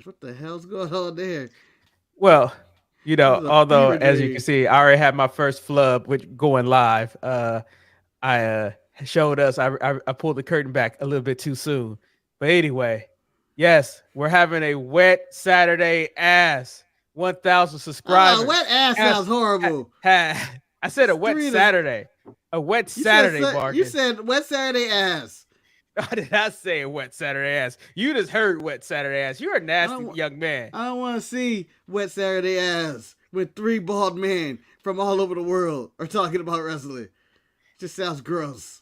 What the hell's going on there? Well, This is a although fever as you can dream. see, I already had my first flub, which going live. I showed us. I pulled the curtain back a little bit too soon. But anyway, yes, we're having a wet Saturday ass. 1,000 Oh, subscribers. wet ass As, sounds horrible. I said a It's wet three to Saturday. A wet you said Saturday, you Marcus. said wet Saturday ass. I did not say a wet Saturday ass. You just heard wet Saturday ass. You're a I nasty don't young man. I don't want to see wet Saturday ass with three bald men from all over the world are talking about wrestling. It just sounds gross.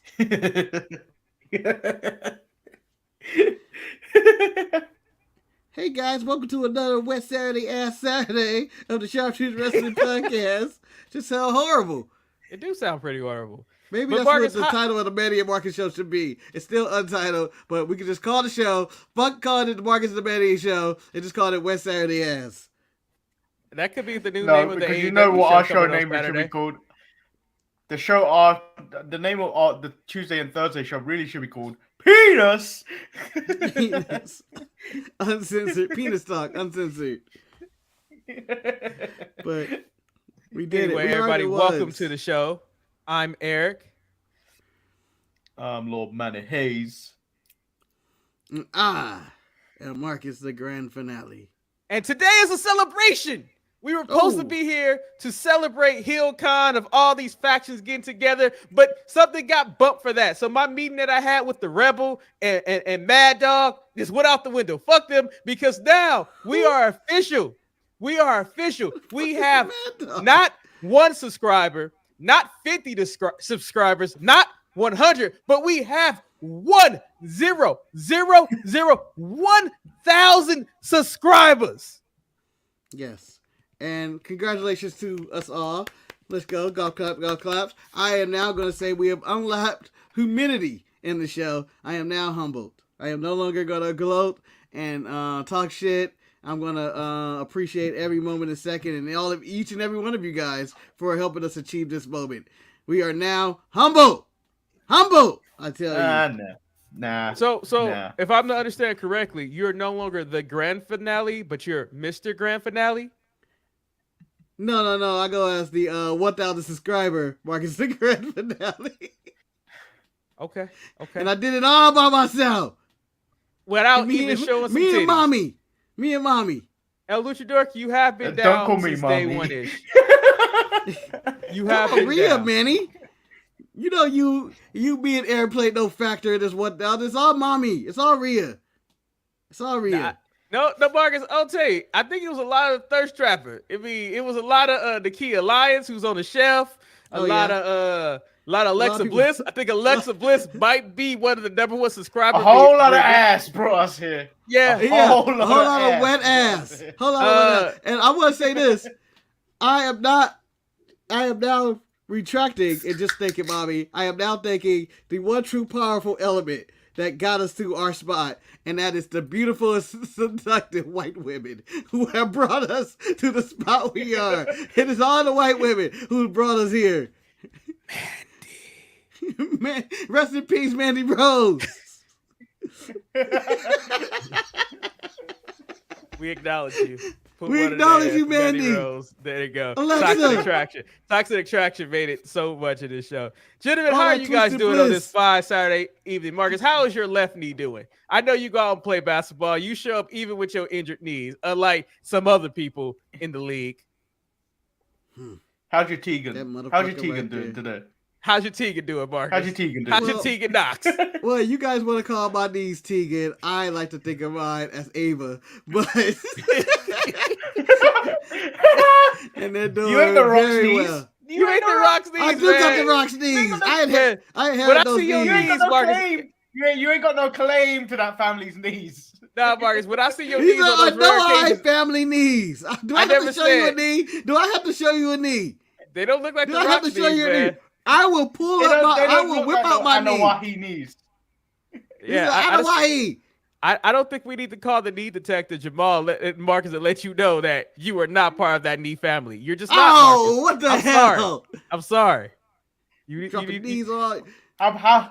Hey guys, welcome to another Wet Saturday Ass Saturday of the Sharpshooters Wrestling Podcast. Just sound horrible. It do sound pretty horrible. Maybe But that's Marcus, what the title of the Manny and Marcus show should be. It's still untitled, but we can just call the show, fuck calling it the Marcus and the Manny show, and just call it Wet Saturday Ass. that could be the new No, name of the because you AEW know what show our show coming on name should be Saturday. called. The show our the name of our the Tuesday and Thursday show really should be called Penis. Penis. Uncensored. Penis talk. Uncensored. But we did Anyway, it. We everybody, already welcome was. to the show. I'm Eric. Lord Manny Hayes. And Marcus the grand finale. And today is a celebration. We were supposed to be here to celebrate HillCon of all these factions getting together, but something got bumped for that. So my meeting that I had with the Rebel and Mad Dog just went out the window. Fuck them, because now we are official. We are official. We have not one subscriber, not 50 subscribers, not 100, but we have 1,000 subscribers. Yes. And congratulations to us all. Let's go. Golf clap, golf claps. I am now going to say we have unlapped humility in the show. I am now humbled. I am no longer going to gloat and talk shit. I'm going to appreciate every moment and second and each and every one of you guys for helping us achieve this moment. We are now humble. Humble, I tell you. Nah. So if I'm to understand correctly, you're no longer the grand finale, but you're Mr. Grand Finale? No. I go as the 1,000 subscriber Marcus the grand finale. Okay. And I did it all by myself. Without even showing some me and titties. Me and mommy. El Luchador, you have been Don't down call me since mommy. day one-ish. You have been Rhea, down. Manny. You know you being airplane no factor in this 1,000. It's all mommy. It's all Rhea. It's all Rhea. No, Marcus, I'll tell you. I think it was a lot of thirst trapper. I mean, it was a lot of the Key Alliance who's on the shelf. A lot of Alexa Bliss. I think Alexa Bliss might be one of the number one subscribers. A whole lot of ass brought us here. Yeah. A whole lot of wet ass. Hold on. And I want to say this. I am now retracting and just thinking, mommy. I am now thinking the one true powerful element that got us to our spot, and that is the beautiful and seductive white women who have brought us to the spot we are. It is all the white women who brought us here. Man, rest in peace, Mandy Rose. We acknowledge you. We acknowledge you, Mandy. Rose. There you go. Alexa. Toxic Attraction made it so much in this show. Gentlemen, how are you guys doing on this fine Saturday evening? Marcus, how is your left knee doing? I know you go out and play basketball. You show up even with your injured knees, unlike some other people in the league. How's your Tegan? How's your Tegan doing today? How's your Tegan doing, Marcus? How's your Tegan doing? How's your Tegan Knox? Well, you guys want to call my knees Tegan. I like to think of mine as Ava. But and they're doing you ain't the Rock's very knees. well. You ain't the Rock's knees, I do got the Rock's knees. I ain't had those knees. You ain't got no claim to that family's knees. Nah, Marcus, when I see your These knees are on those rare occasions, family knees. Do I have to show you a knee? Do I have to show you a knee? They don't look like Do the I have Rock's to show knees, you a man. knee? I will pull up my. I will whip out my knee. Anawahi knees. Yeah, I don't think we need to call the knee detector Jamal and Marcus and let you know that you are not part of that knee family. You're just not. Oh, Marcus. what the I'm hell? Sorry. I'm sorry. You Dropping need knees on. How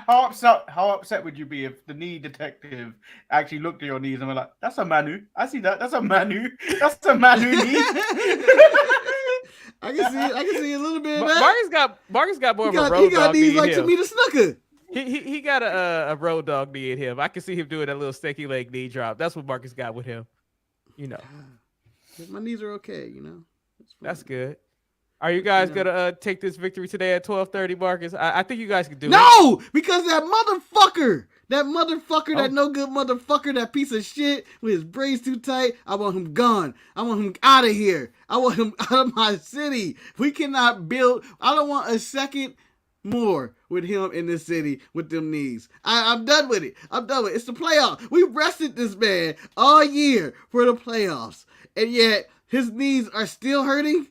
upset would you be if the knee detective actually looked at your knees and were like, "That's a Manu. I see that. That's a Manu. That's a Manu knee." I can see a little bit of that. Marcus got more of a road dog. He got knees like him. Tamina Snuka. He got a road dog knee in him. I can see him doing that little sticky leg knee drop. That's what Marcus got with him. You know, my knees are okay. You know, that's good. Are you guys gonna take this victory today at 12:30, Marcus? I think you guys can do it. No, because that motherfucker, that no good motherfucker, that piece of shit with his braids too tight, I want him gone. I want him out of here. I want him out of my city. We cannot build. I don't want a second more with him in this city with them knees. I'm done with it. It's the playoffs. We rested this man all year for the playoffs, and yet his knees are still hurting.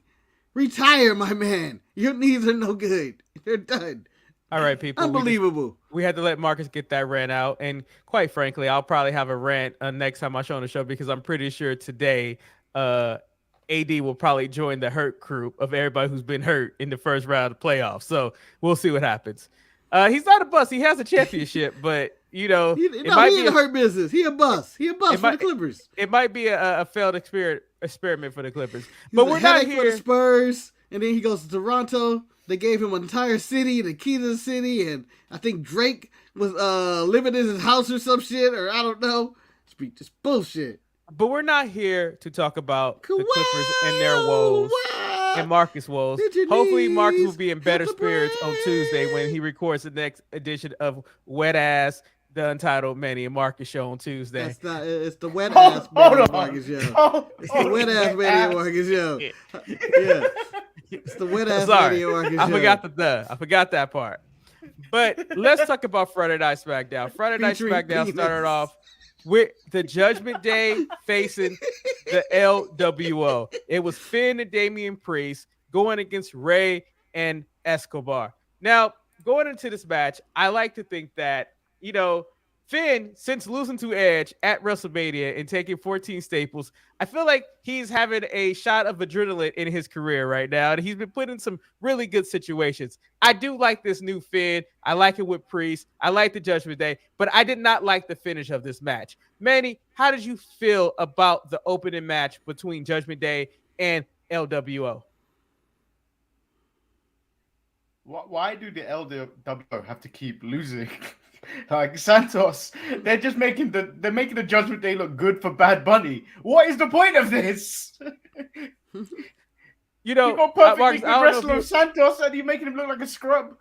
Retire, my man. Your knees are no good. They're done. All right, people. Unbelievable. We had to let Marcus get that rant out. And quite frankly, I'll probably have a rant next time I show on the show because I'm pretty sure today AD will probably join the hurt group of everybody who's been hurt in the first round of the playoffs. So we'll see what happens. He's not a bust. He has a championship, but, you know. He in the hurt business. He a bust. He a bust for the Clippers. It might be a failed experiment for the Clippers. But we're not here. For the Spurs, and then he goes to Toronto. They gave him an entire city, the key to the city, and I think Drake was living in his house or some shit, or I don't know. It's just bullshit. But we're not here to talk about the Clippers and their woes and Marcus' woes. Hopefully Marcus will be in better spirits on Tuesday when he records the next edition of Wet Ass, the Untitled Manny and Marcus show on Tuesday. That's not. It's the Wet Ass Manny and Marcus show. It's the Wet Ass Manny and Marcus show. Yeah. It's the Wet Ass Manny and Marcus show. I forgot that part. But let's talk about Friday Night Smackdown. Friday Night Smackdown started off with the Judgment Day facing the LWO. It was Finn and Damian Priest going against Ray and Escobar. Now, going into this match, I like to think that, you know, Finn, since losing to Edge at WrestleMania and taking 14 staples, I feel like he's having a shot of adrenaline in his career right now, and he's been put in some really good situations. I do like this new Finn. I like it with Priest. I like the Judgment Day, but I did not like the finish of this match. Manny, how did you feel about the opening match between Judgment Day and LWO? Why do the LWO have to keep losing? Like Santos, they're just making the Judgment Day look good for Bad Bunny. What is the point of this? You know, you got perfectly Mark, good wrestler Santos, and you're making him look like a scrub.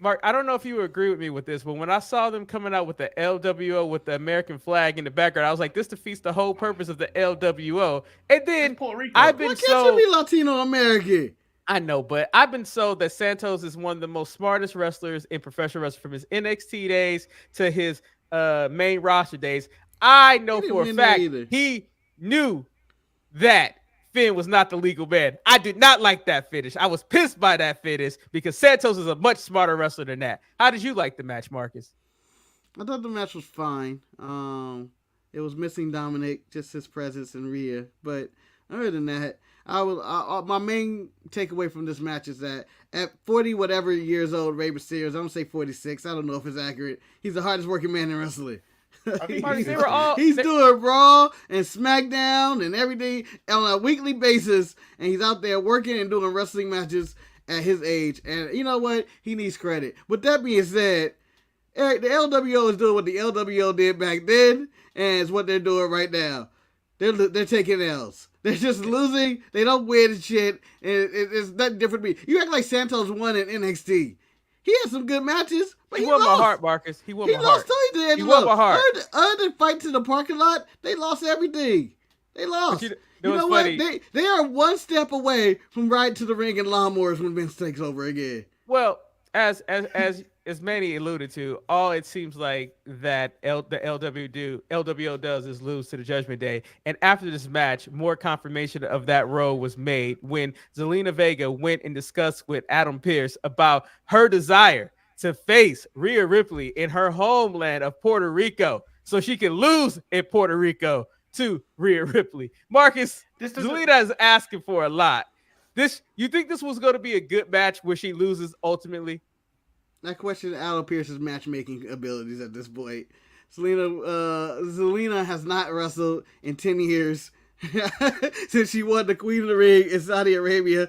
Mark, I don't know if you agree with me with this, but when I saw them coming out with the LWO with the American flag in the background, I was like, this defeats the whole purpose of the LWO. And then I've been so be Latino American. I know, but I've been sold that Santos is one of the most smartest wrestlers in professional wrestling from his NXT days to his main roster days. I know for a fact he knew that Finn was not the legal man. I did not like that finish. I was pissed by that finish because Santos is a much smarter wrestler than that. How did you like the match, Marcus? I thought the match was fine. It was missing Dominic, just his presence and Rhea. But other than that, my main takeaway from this match is that at 40 whatever years old, Rey Mysterio, I'm gonna say 46. I don't know if it's accurate. He's the hardest working man in wrestling. He's doing Raw and Smackdown and everything on a weekly basis, and he's out there working and doing wrestling matches at his age. And you know what? He needs credit. With that being said, Eric, the LWO is doing what the LWO did back then, and it's what they're doing right now. They're taking L's. They're just losing. They don't win shit. It's nothing different to me. You act like Santos won in NXT. He had some good matches, but he won lost. My heart, Marcus. He won my heart. He won my heart. Other than fights in the parking lot, they lost everything. They lost. You know what? They are one step away from riding to the ring in lawnmowers when Vince takes over again. Well, as Manny alluded to, all it seems like that the LWO does is lose to the Judgment Day. And after this match, more confirmation of that role was made when Zelina Vega went and discussed with Adam Pearce about her desire to face Rhea Ripley in her homeland of Puerto Rico so she can lose in Puerto Rico to Rhea Ripley. Marcus, Zelina is asking for a lot. You think this was going to be a good match where she loses ultimately? I question Adam Pearce's matchmaking abilities at this point. Zelina has not wrestled in 10 years since she won the Queen of the Ring in Saudi Arabia.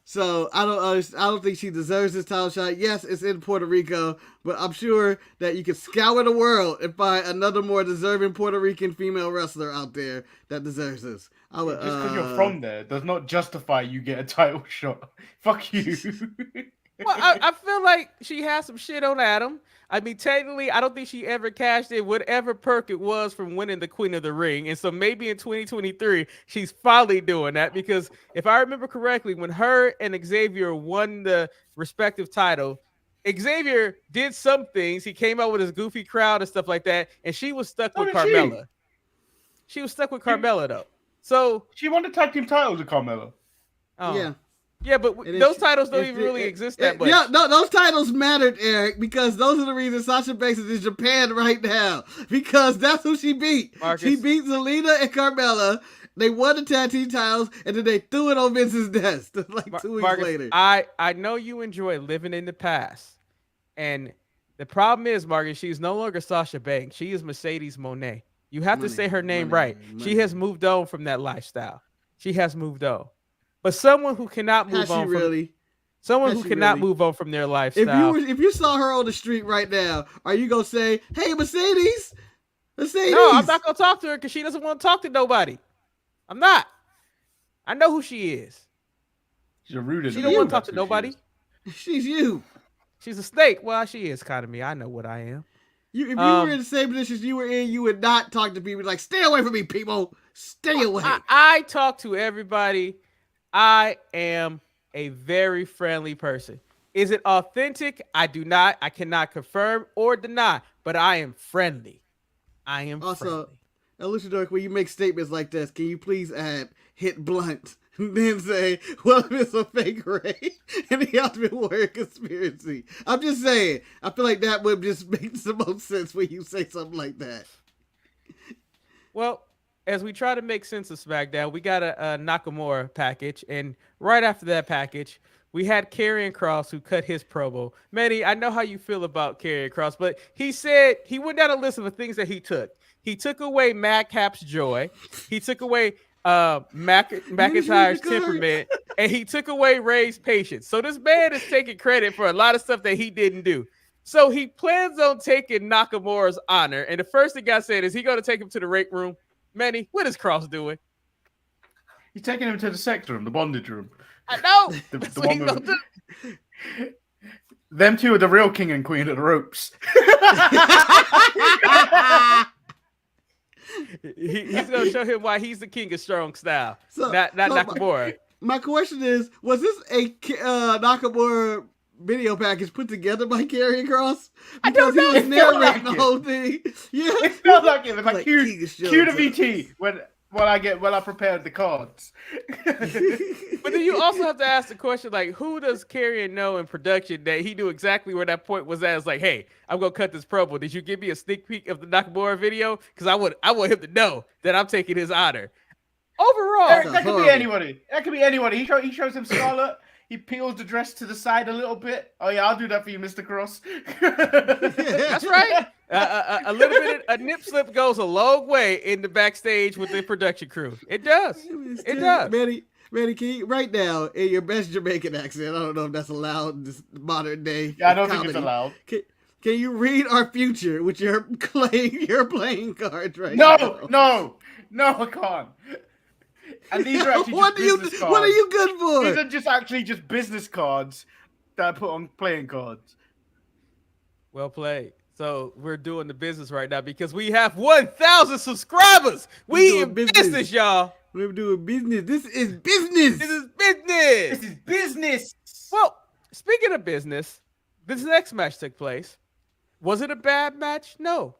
So I don't think she deserves this title shot. Yes, it's in Puerto Rico, but I'm sure that you can scour the world and find another more deserving Puerto Rican female wrestler out there that deserves this. Just because you're from there does not justify you get a title shot. Fuck you. Well, I feel like she has some shit on Adam. I mean, technically, I don't think she ever cashed in whatever perk it was from winning the Queen of the Ring. And so maybe in 2023, she's finally doing that. Because if I remember correctly, when her and Xavier won the respective title, Xavier did some things. He came out with his goofy crowd and stuff like that. And she was stuck with Carmella. She was stuck with Carmella, though. So she won the tag team titles with Carmella. Oh. Yeah. Yeah, but those titles don't even really exist that much. Yeah, no, those titles mattered, Eric, because those are the reasons Sasha Banks is in Japan right now. Because that's who she beat. Marcus. She beat Zelina and Carmella. They won the tag team titles, and then they threw it on Vince's desk like 2 weeks Marcus, later. I know you enjoy living in the past. And the problem is, Marcus, she's no longer Sasha Banks. She is Mercedes Moné. You have to say her name right. She has moved on from that lifestyle. She has moved on. But someone who cannot move on move on from their lifestyle. If you saw her on the street right now, are you gonna say, "Hey, Mercedes"? No, I'm not gonna talk to her because she doesn't want to talk to nobody. I'm not. I know who she is. She's rude. She don't want to talk to nobody. She's you. She's a snake. Well, she is kind of me. I know what I am. If you were in the same position you were in, you would not talk to people like, "Stay away from me, people. Stay away." I talk to everybody. I am a very friendly person. Is it authentic? I cannot confirm or deny, but I am friendly. I am friendly. Also, Luchador, when you make statements like this, can you please add hit blunt and then say, "Well, if it's a fake Ray and the Ultimate Warrior conspiracy?" I'm just saying. I feel like that would just make the most sense when you say something like that. Well, as we try to make sense of SmackDown, we got a Nakamura package, and right after that package, we had Karrion Kross who cut his promo. Manny, I know how you feel about Karrion Kross, but he said he went down a list of the things that he took. He took away Madcap's joy. He took away McIntyre's temperament, and he took away Ray's patience. So this man is taking credit for a lot of stuff that he didn't do. So he plans on taking Nakamura's honor, and the first thing I said is he going to take him to the rape room. Manny, what is Kross doing? He's taking him to the sex room, the bondage room. I know. the one with... Them two are the real king and queen of the ropes. He's going to show him why he's the king of strong style, not Nakamura. My question is, was this a Nakamura video package put together by Karrion Kross? Because he was narrating the whole thing. Yeah, it felt like it. Like Q to VT VT when I prepared the cards. But then you also have to ask the question, like, who does Karrion know in production that he knew exactly where that point was at? It's like, hey, I'm gonna cut this promo. Did you give me a sneak peek of the Nakamura video? Because I want him to know that I'm taking his honor. Overall, that could be anybody. That could be anybody. He shows him Scarlet. He peels the dress to the side a little bit. Oh yeah, I'll do that for you, Mr. Kross. That's right. A little bit of a nip slip goes a long way in the backstage with the production crew. It does. It does. Manny, can you right now in your best Jamaican accent? I don't know if that's allowed in this modern day. Yeah, I don't think it's allowed. Can you read our future with your playing cards right now? No, I can't. And these are actually business cards. What are you good for? These are just business cards that I put on playing cards. Well played. So we're doing the business right now because we have 1,000 subscribers. We in business, y'all. We're doing business. This is business. This is business. This is business. Well, speaking of business, this next match took place. Was it a bad match? No.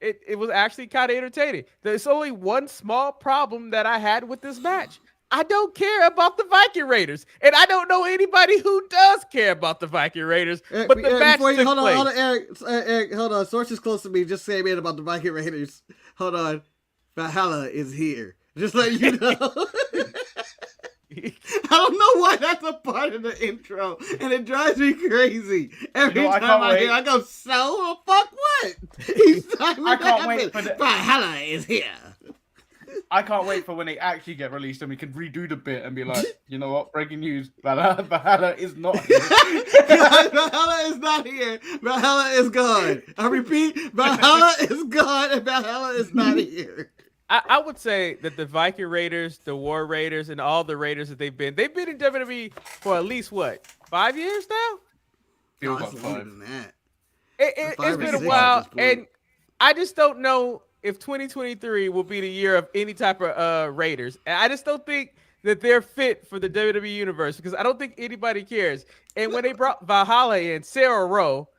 It was actually kind of entertaining. There's only one small problem that I had with this match. I don't care about the Viking Raiders, and I don't know anybody who does care about the Viking Raiders. But the match took place. Hold on, Eric, hold on. Sources close to me just saying about the Viking Raiders. Hold on, Valhalla is here. Just let you know. I don't know why that's a part of the intro, and it drives me crazy. Every You know, I time can't I hear, wait. I go, "So fuck what?" Each time I can't wait for the- Valhalla is here. I can't wait for when they actually get released and we can redo the bit and be like, you know what? Breaking news: Valhalla is not here. Valhalla is not here. Valhalla is gone. I repeat, Valhalla is gone, and Valhalla is not here. I would say that the Viking Raiders, the War Raiders, and all the Raiders that they've been in WWE for at least what, 5 years now? Feels No, like it's longer 5. than that. It's 5 or been a 6 at while, this point. and I just don't know if 2023 will be the year of any type of Raiders. And I just don't think that they're fit for the WWE universe because I don't think anybody cares. And when they brought Valhalla in, Sarah Rowe,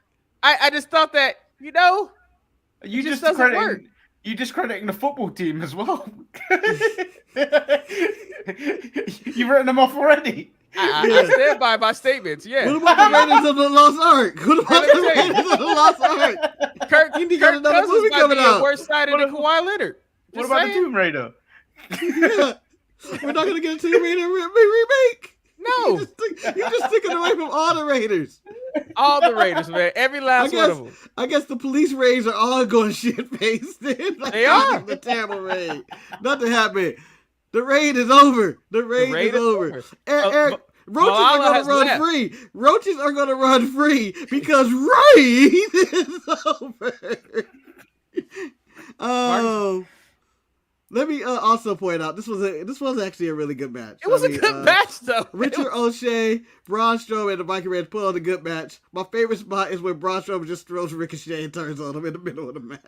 I just thought that, You it just just doesn't work. discrediting. You discrediting the football team as well. You've written them off already. I stand by my statements. Yeah. What about the Raiders of the Lost Ark? What about Let me the tell you. Raiders of the Lost Ark? Kirk Indy got another Cousins movie might coming be out. a worse signing than Kawhi Leonard. What Just about saying. the Tomb Raider? Yeah. We're not gonna get a Tomb Raider remake. No, You're just sticking away from all the Raiders. all the Raiders, man. Every last one of them. I guess the police raids are all going shit faced. They are. The terrible raid. Nothing happened. The raid is over. The raid raid is is over. over. Eric, roaches Malala are going has to run left. free. Roaches are going to run free because raid is over. Let me also point out this was actually a really good match. It was a good match, though. Richard O'Shea, Braun Strowman, and the Viking Raiders put on a good match. My favorite spot is when Braun Strowman just throws Ricochet and turns on him in the middle of the match.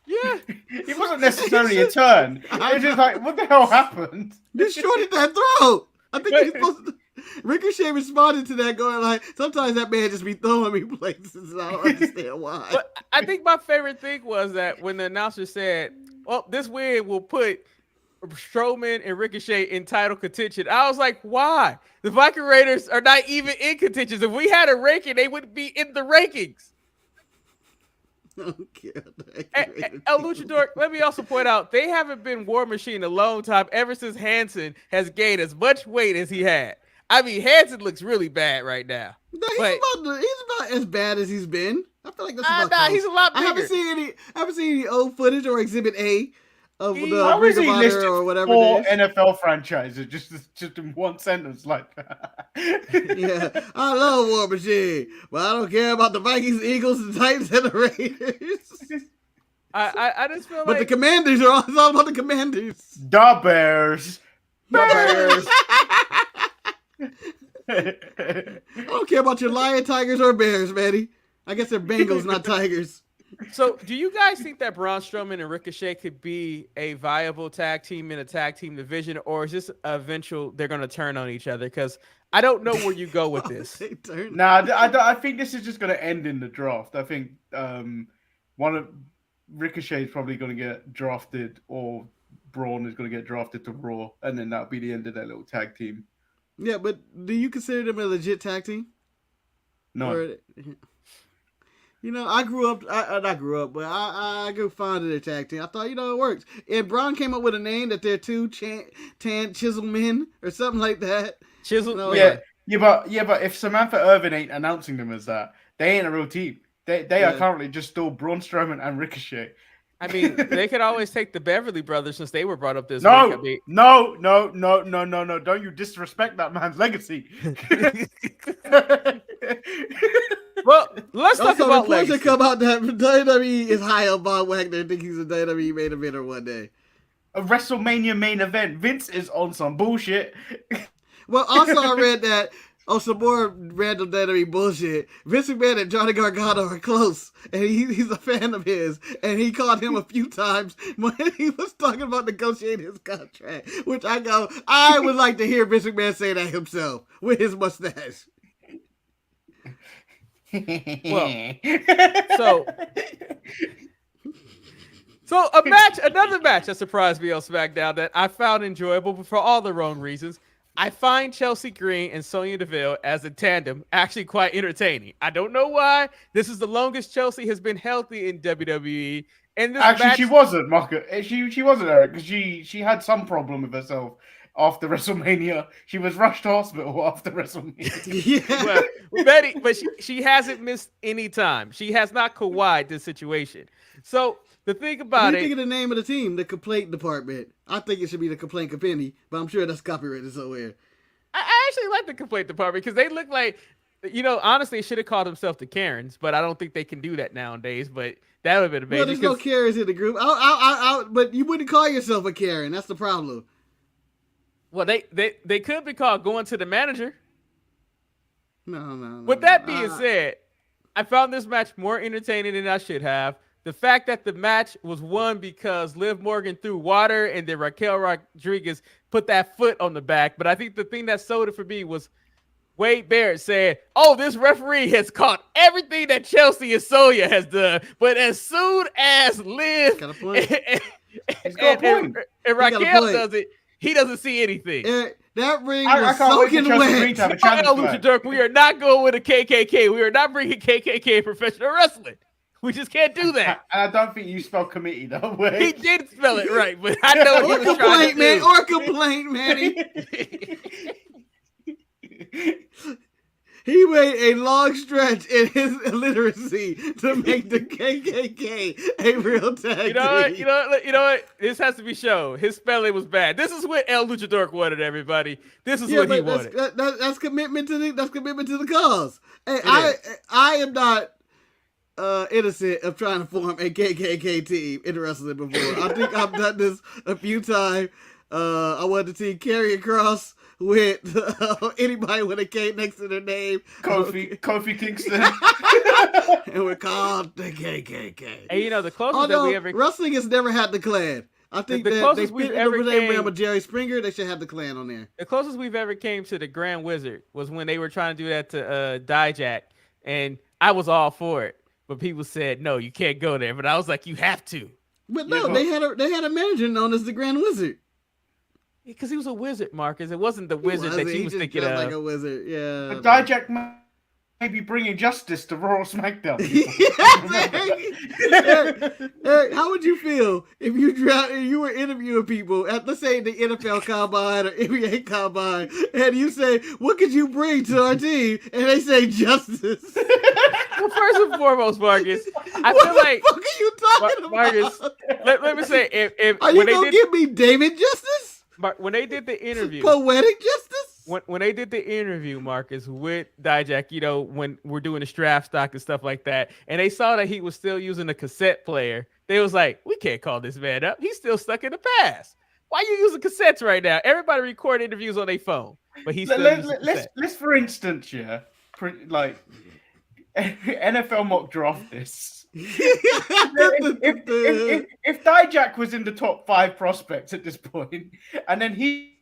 Yeah. It wasn't necessarily a turn. It was just like, what the hell happened? He shorted that throw. I think he's supposed to. Ricochet responded to that, going like, "Sometimes that man just be throwing me places, and I don't understand why." But I think my favorite thing was that when the announcer said, "Well, this win will put Strowman and Ricochet in title contention," I was like, "Why? The Viking Raiders are not even in contention. If we had a ranking, they would be in the rankings." I don't care. El Luchador, let me also point out, they haven't been War Machine a long time ever since Hansen has gained as much weight as he had. I mean, Hansen looks really bad right now. No, But- he's about as bad as he's been. I feel like that's about Nah, close. he's a lot I haven't bigger. seen any old footage or Exhibit A of the How is Ring he of listed Honor or whatever for it is. NFL franchises just in one sentence like that? Yeah, I love War Machine, but I don't care about the Vikings, Eagles, the Titans, and the Raiders. I just feel But like the Commanders are it's all about the Commanders. The Bears. Bears. I don't care about your Lion, Tigers, or Bears, Manny. I guess they're Bengals, not Tigers. So, do you guys think that Braun Strowman and Ricochet could be a viable tag team in a tag team division, or is this eventual they're going to turn on each other? Because I don't know where you go with this. They turn- Nah, I think this is just going to end in the draft. I think one of Ricochet is probably going to get drafted, or Braun is going to get drafted to Raw, and then that'll be the end of their little tag team. Yeah, but do you consider them a legit tag team? No, Or, you know, I grew up, not grew up, but I grew fond of their tag team. I thought, you know, it works. And Braun came up with a name that they're two tan chisel men or something like that. Chisel, No, yeah, but if Samantha Irvin ain't announcing them as that, they ain't a real team. They Yeah. are currently just still Braun Strowman and Ricochet. I mean, they could always take the Beverly Brothers since they were brought up this No, week. I mean, no! Don't you disrespect that man's legacy? well, let's talk Also, about reports legacy. that come out that WWE is high on Bob Wagner and think he's a WWE main eventer one day. A WrestleMania main event. Vince is on some bullshit. Well, also I read that on some more random WWE bullshit, Vince McMahon and Johnny Gargano are close, and he's a fan of his, and he called him a few times when he was talking about negotiating his contract, which I would like to hear Vince McMahon say that himself with his mustache. So another match that surprised me on SmackDown that I found enjoyable, but for all the wrong reasons. I find Chelsea Green and Sonya Deville as a tandem actually quite entertaining. I don't know why. This is the longest Chelsea has been healthy in WWE. And this Actually, match, she wasn't, Marco. She wasn't, Eric, because she had some problem with herself. after WrestleMania. She was rushed to hospital after WrestleMania. Yeah. Well, Betty, but she hasn't missed any time. She has not Kawhi'd this situation. So the thing What about do you think it, of the name of the team? The complaint department. I think it should be the complaint company, but I'm sure that's copyrighted somewhere. I actually like the complaint department because they look like, honestly, they should have called themselves the Karens, but I don't think they can do that nowadays. But that would have been amazing. Well, there's no Karens in the group. But you wouldn't call yourself a Karen. That's the problem. Well, they could be called going to the manager. No. With that being said, I found this match more entertaining than I should have. The fact that the match was won because Liv Morgan threw water and then Raquel Rodriguez put that foot on the back. But I think the thing that sold it for me was Wade Barrett said, "Oh, this referee has caught everything that Chelsea and Sonya has done. But as soon as Liv and Raquel does it, he doesn't see anything." That ring was soaking wet. We are not going with a KKK. We are not bringing KKK in professional wrestling. We just can't do that. And I don't think you spelled committee that way. He did spell it right, but I know he was trying to do. Or complaint, Manny. He made a long stretch in his illiteracy to make the KKK a real tag team. You know what? This has to be shown. His spelling was bad. This is what El Luchador wanted, everybody. This is what he wanted. That's commitment to the cause. Hey, I am not innocent of trying to form a KKK team in wrestling before. I think I've done this a few times. I wanted to see Karrion Kross with anybody with a K next to their name. Kofi Kingston. And we're called the KKK. And the closest that we ever... Wrestling has never had the clan. I think the that they closest we've fit ever the name of Jerry Springer. They should have the clan on there. The closest we've ever came to the Grand Wizard was when they were trying to do that to Dijak, and I was all for it. But people said, no, you can't go there. But I was like, you have to. But no, they had a manager known as the Grand Wizard. Because he was a wizard, Marcus. It wasn't the wizard that you was thinking of. Like a wizard, yeah. But Dijak may be bringing justice to Raw or SmackDown. Eric, how would you feel if you were interviewing people at, let's say, the NFL Combine or NBA Combine, and you say, "What could you bring to our team?" and they say, "Justice." Well, first and foremost, Marcus, I what feel like what the fuck are you talking Marcus, about? Let me say, if are you gonna give me David Justice? When they did the interview, poetic justice. When they did the interview, Marcus, with Dijak, when we're doing the draft stock and stuff like that, and they saw that he was still using a cassette player, they was like, "We can't call this man up. He's still stuck in the past. Why are you using cassettes right now? Everybody record interviews on their phone, but he's still using cassettes." Let's for instance, like NFL mock draft this. if Dijak was in the top 5 prospects at this point, and then he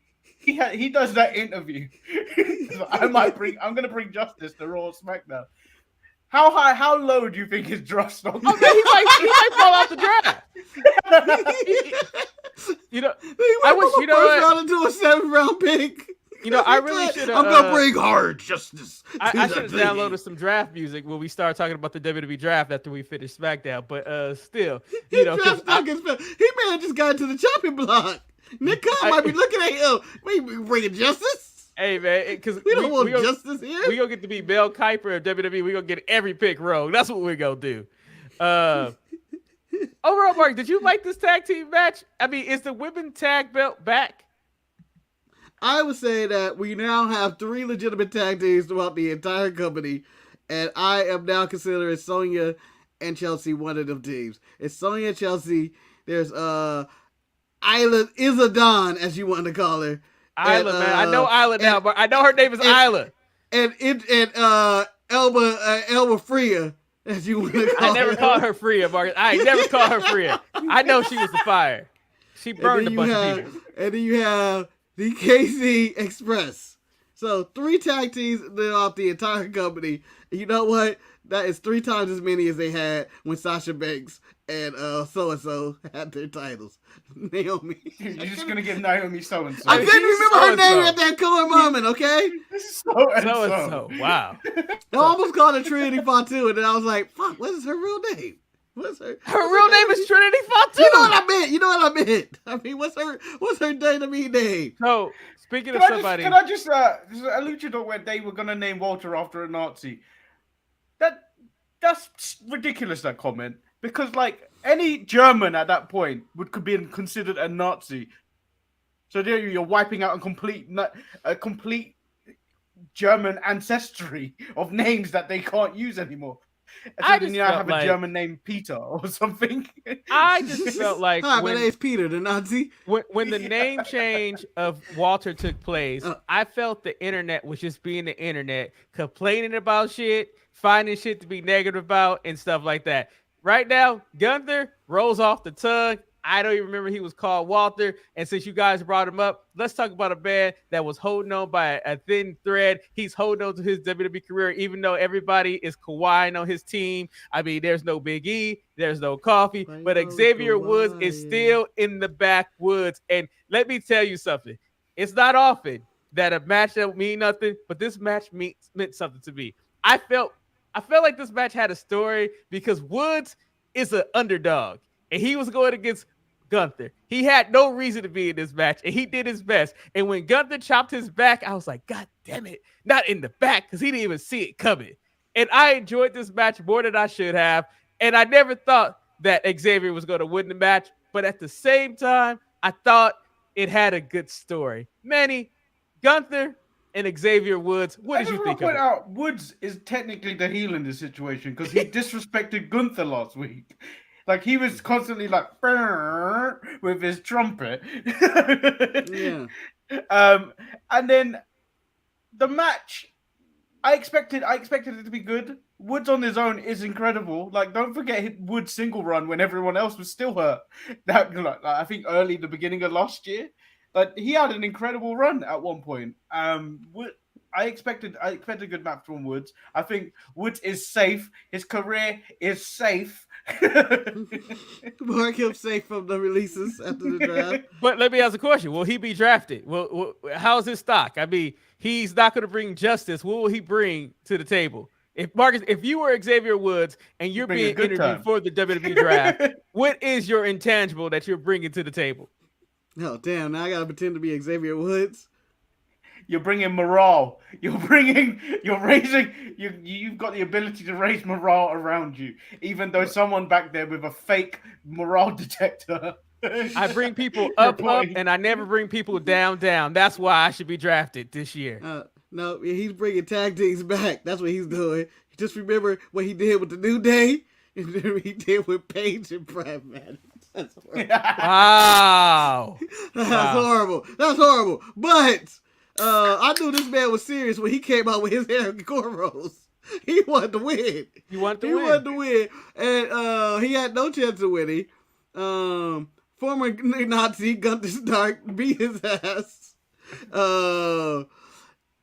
does that interview, I'm going to bring justice to Raw SmackDown. How low do you think his draft stock is? Okay, he might fall off the draft. I wish round into a 7th round pick. I really should have. I'm gonna bring hard justice. I should have downloaded some draft music when we start talking about the WWE Draft after we finish SmackDown. But still, he man just got into the chopping block. Nick Khan might be looking at him. We bringing justice. Hey man, because we don't want justice here. We gonna get to be Mel Kiper of WWE. We gonna get every pick wrong. That's what we're gonna do. Overall, Mark, did you like this tag team match? I mean, is the women tag belt back? I would say that we now have 3 legitimate tag teams throughout the entire company, and I am now considering Sonya and Chelsea one of them teams. It's Sonya and Chelsea. There's Isla Dawn, as you want to call her. Isla, man. I know Isla now, but I know her name is Isla. And Elba Freya, as you want to call her. I never called her Freya, Marcus. I never called her Freya. I know she was the fire. She burned a bunch of people. And then you have the KC Express. So 3 tag teams throughout the entire company. You know what? That is 3 times as many as they had when Sasha Banks and so-and-so had their titles. Naomi. You're just going to give Naomi so-and-so. I couldn't remember her name at that current moment, okay? So-and-so. Wow. I almost called her Trinity Fatu, and then I was like, fuck, what is her real name? What's her real name is Trinity Fatu. You know what I meant. I mean, what's her WWE name? So speaking of Can somebody, I just a luchador where they were gonna name Walter after a Nazi? That's ridiculous. That comment, because like any German at that point could be considered a Nazi. So there you're wiping out a complete German ancestry of names that they can't use anymore. So then you have a German named Peter or something. I just felt like hi, my name's Peter, the Nazi. When the name change of Walter took place, I felt the internet was just being the internet, complaining about shit, finding shit to be negative about, and stuff like that. Right now, Gunther rolls off the tongue. I don't even remember he was called Walter. And since you guys brought him up, let's talk about a man that was holding on by a thin thread. He's holding on to his WWE career, even though everybody is Kawhi on his team. I mean, there's no Big E, there's no Coffee, but Xavier Woods is still in the backwoods. And let me tell you something. It's not often that a match that mean nothing, but this match meant something to me. I felt like this match had a story because Woods is an underdog, and he was going against Gunther. He had no reason to be in this match, and he did his best. And when Gunther chopped his back, I was like, God damn it, not in the back, because he didn't even see it coming. And I enjoyed this match more than I should have, and I never thought that Xavier was going to win the match, but at the same time, I thought it had a good story. Manny, Gunther, and Xavier Woods, what did you think of it? Out, Woods is technically the heel in this situation because he disrespected Gunther last week. Like, he was constantly like with his trumpet. Yeah. And then the match, I expected it to be good. Woods on his own is incredible. Like, don't forget Woods' single run when everyone else was still hurt. That, like, I think early the beginning of last year. Like, he had an incredible run at one point. I expected a good match from Woods. I think Woods is safe. His career is safe. Mark him safe from the releases after the draft. But let me ask a question. Will he be drafted? Well, how's his stock? I mean, he's not going to bring justice. What will he bring to the table? If Marcus, if you were Xavier Woods and you're being interviewed for the WWE Draft, what is your intangible that you're bringing to the table? Oh, damn. Now I got to pretend to be Xavier Woods. You're bringing morale. You've got the ability to raise morale around you, even though someone back there with a fake morale detector. I bring people up, and I never bring people down. That's why I should be drafted this year. No, he's bringing tag teams back. That's what he's doing. Just remember what he did with the New Day, and then he did with Paige and Brad Madden. That's horrible. Wow. That's horrible. But I knew this man was serious when he came out with his hair and cornrows. He wanted to win. He wanted to win. And he had no chance of winning. Former Nazi Gunther Stark beat his ass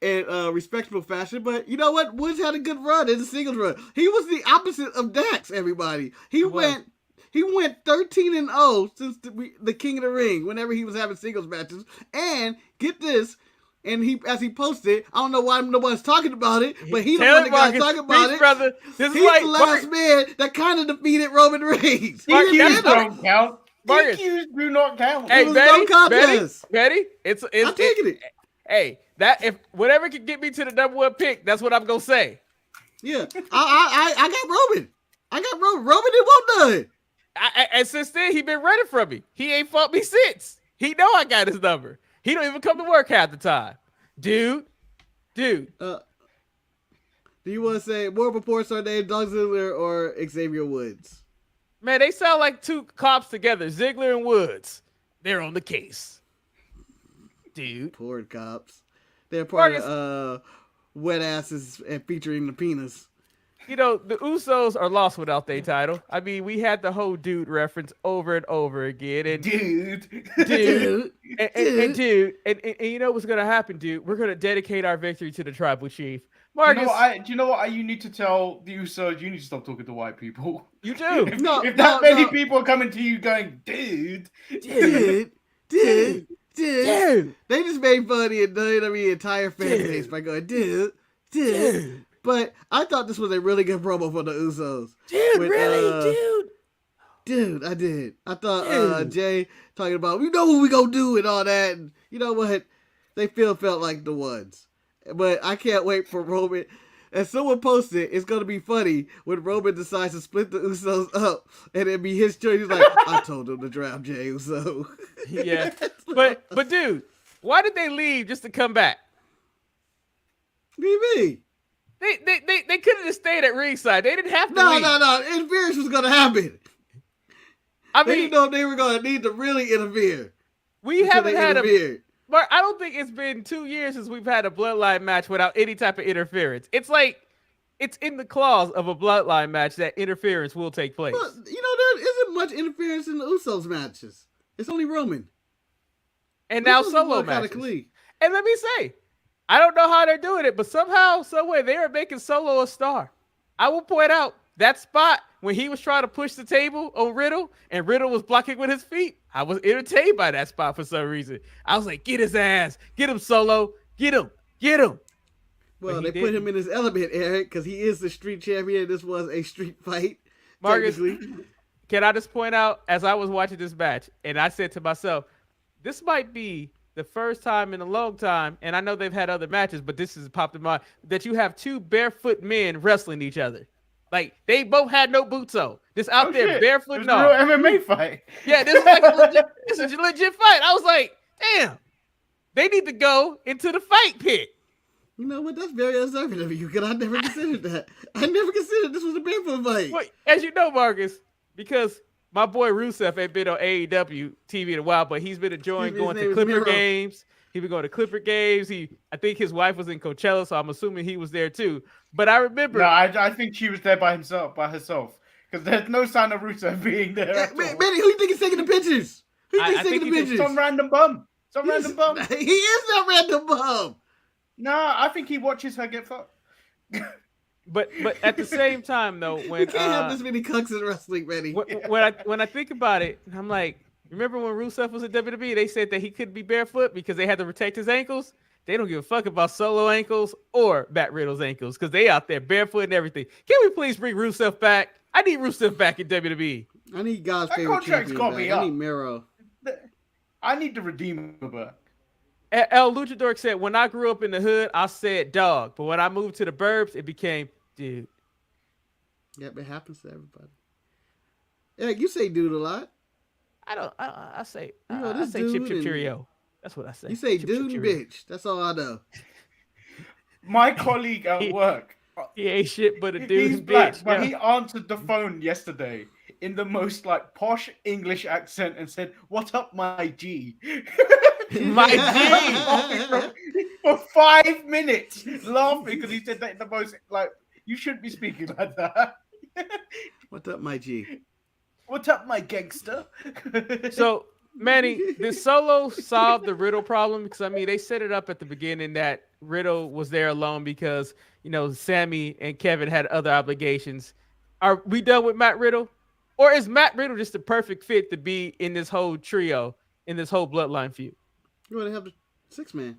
in respectable fashion. But you know what? Woods had a good run in the singles run. He was the opposite of Dax, everybody. He went 13-0 since the King of the Ring whenever he was having singles matches. And get this. And as he posted, I don't know why nobody's talking about it, but he's the one that got talking about it. Brother. He's the last man that kind of defeated Roman Reigns. DQs don't count. Marcus. DQs do not count. Hey, no contest. Betty, I'm taking it. Hey, that if whatever can get me to the #1 pick, that's what I'm gonna say. Yeah, I got Roman. Roman didn't want none. And since then, he been running from me. He ain't fought me since. He know I got his number. He don't even come to work half the time. Dude. Do you want to say more reports are they Doug Ziggler or Xavier Woods? Man, they sound like two cops together. Ziggler and Woods. They're on the case. Dude. Poor cops. They're part of wet asses and featuring the penis. You know, the Usos are lost without their title. I mean, we had the whole dude reference over and over again. And dude. And you know what's going to happen, dude? We're going to dedicate our victory to the tribal chief. Marcus. Do you know what you need to tell the Usos? You need to stop talking to white people. You do. If that many people are coming to you going, dude. They just made fun of the WWE entire fan base by going, dude. But I thought this was a really good promo for the Usos. Dude, really? Dude. Dude, I did. I thought Jay talking about, you know what we gonna do and all that. And you know what? They felt like the ones. But I can't wait for Roman. And someone posted, it's going to be funny when Roman decides to split the Usos up and it'd be his choice. He's like, I told him to draft Jey Uso. Yeah. But dude, why did they leave just to come back? BB. They could have just stayed at ringside. They didn't have to leave. No. Interference was going to happen. I They mean, didn't know if they were going to need to really interfere. we haven't had interfered. But I don't think it's been 2 years since we've had a bloodline match without any type of interference. It's like, it's in the clause of a bloodline match that interference will take place. Well, there isn't much interference in the Usos matches. It's only Roman. And now Usos solo look kinda matches. clean. And let me say, I don't know how they're doing it, but somehow, some way, they are making Solo a star. I will point out that spot when he was trying to push the table on Riddle and Riddle was blocking with his feet. I was entertained by that spot for some reason. I was like, get his ass. Get him, Solo. Get him. Well, they put him in his element, Eric, because he is the street champion. This was a street fight. Marcus, can I just point out, as I was watching this match, and I said to myself, this might be the first time in a long time, and I know they've had other matches, but this has popped in mind, that you have two barefoot men wrestling each other. Like, they both had no boots on. Just out there barefoot. It's a real MMA fight. Yeah, this is like a legit fight. I was like, damn, they need to go into the fight pit. You know what? That's very observant of you, because I never considered that. I never considered this was a barefoot fight. Well, as you know, Marcus, because my boy Rusev ain't been on AEW TV in a while, but he's been enjoying going to Clipper games. He's been going to Clipper games. I think his wife was in Coachella, so I'm assuming he was there too. But I remember. No, I think she was there by herself, because there's no sign of Rusev being there. Manny, who you think is taking the pictures? Who you think is taking the pictures? Some random bum. He is that random bum. No, I think he watches her get fucked. But at the same time, though, when you can't have this many cucks in wrestling, Manny. When I think about it, I'm like, remember when Rusev was at WWE? They said that he couldn't be barefoot because they had to protect his ankles. They don't give a fuck about Solo ankles or Matt Riddle's ankles because they out there barefoot and everything. Can we please bring Rusev back? I need Rusev back in WWE. I need God's that favorite contract's champion got me back. up. I need Miro. I need the Redeemer back. El Luchador said, when I grew up in the hood, I said dog. But when I moved to the burbs, it became dude. Yep, it happens to everybody. Eric, you say dude a lot. I say dude chip cheerio. That's what I say. You say chip, dude chip, and bitch. That's all I know. My colleague at work. He ain't shit but a dude. He's black, bitch. but he answered the phone yesterday in the most posh English accent and said, "What up, my G?" My G. For 5 minutes, laughing because he said that in the most you shouldn't be speaking like that. What's up, my G? What's up, my gangster? So, Manny, did Solo solve the Riddle problem? Because, I mean, they set it up at the beginning that Riddle was there alone because, Sammy and Kevin had other obligations. Are we done with Matt Riddle? Or is Matt Riddle just the perfect fit to be in this whole trio, in this whole bloodline feud? You want to have the 6-man.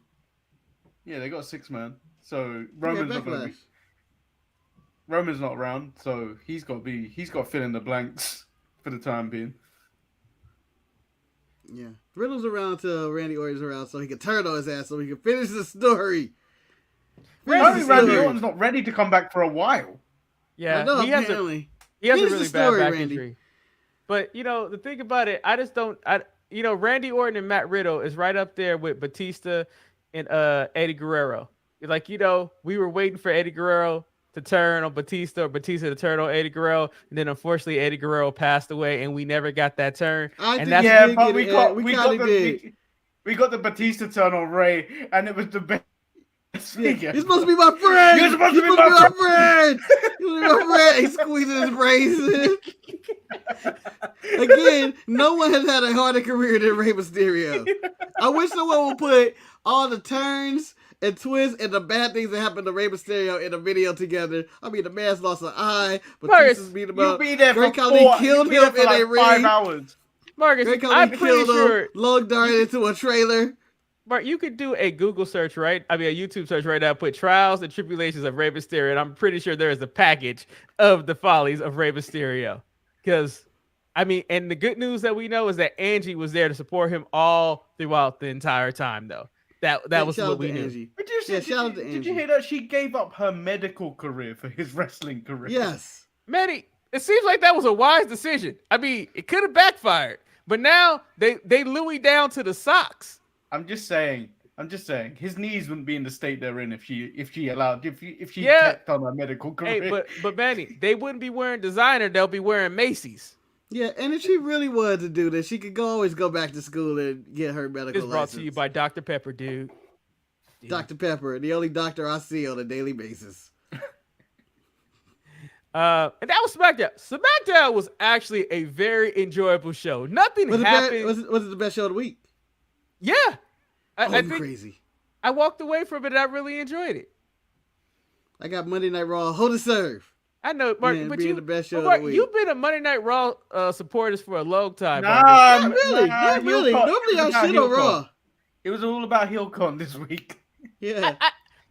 Yeah, they got a 6-man. So Roman's not around, so he's got to fill in the blanks for the time being. Yeah. Riddle's around till Randy Orton's around so he can turn on his ass so he can finish the story. Randy Orton's not ready to come back for a while. Yeah, know, he has a really bad back injury. But, the thing about it, I just don't... Randy Orton and Matt Riddle is right up there with Batista and Eddie Guerrero. Like, we were waiting for Eddie Guerrero to turn on Batista or Batista to turn on Eddie Guerrero. And then, unfortunately, Eddie Guerrero passed away and we never got that turn. But we got the Batista turn on Ray and it was the best. Yeah. You're supposed to be my friend. You're supposed to be my friend. You're my friend. He's squeezing his brains. Again, no one has had a harder career than Rey Mysterio. I wish someone would put all the turns and twists and the bad things that happened to Rey Mysterio in a video together. I mean, the man's lost an eye. Batista's beat him up. Be there Great Khali killed him in a ring. 5 hours. Marcus, Great Khali I'm pretty killed sure... him. Long darted into a trailer. Mark, you could do a Google search, right? I mean, a YouTube search right now, put trials and tribulations of Rey Mysterio, and I'm pretty sure there is a package of the follies of Rey Mysterio. Because I mean, and the good news that we know is that Angie was there to support him all throughout the entire time, though. That was what we knew. Angie. Did you hear that? She gave up her medical career for his wrestling career. Yes. Manny, it seems like that was a wise decision. I mean, it could have backfired, but now they Louis down to the socks. I'm just saying. His knees wouldn't be in the state they're in if she kept on her medical career. Hey, but Manny, they wouldn't be wearing designer. They'll be wearing Macy's. Yeah, and if she really wanted to do this, she could always go back to school and get her medical It's brought license. to you by Dr. Pepper, dude. Dr. Pepper, the only doctor I see on a daily basis. And that was SmackDown. SmackDown was actually a very enjoyable show. Nothing happened. Was it the best show of the week? Yeah. I think crazy. I walked away from it and I really enjoyed it. I got Monday Night Raw, hold to serve. I know, Mark, Man, but being you, the best show Mark, of the week. you've been a Monday Night Raw supporters for a long time. Not really. Normally I shit on Raw. It was all about HeelCon this week. Yeah.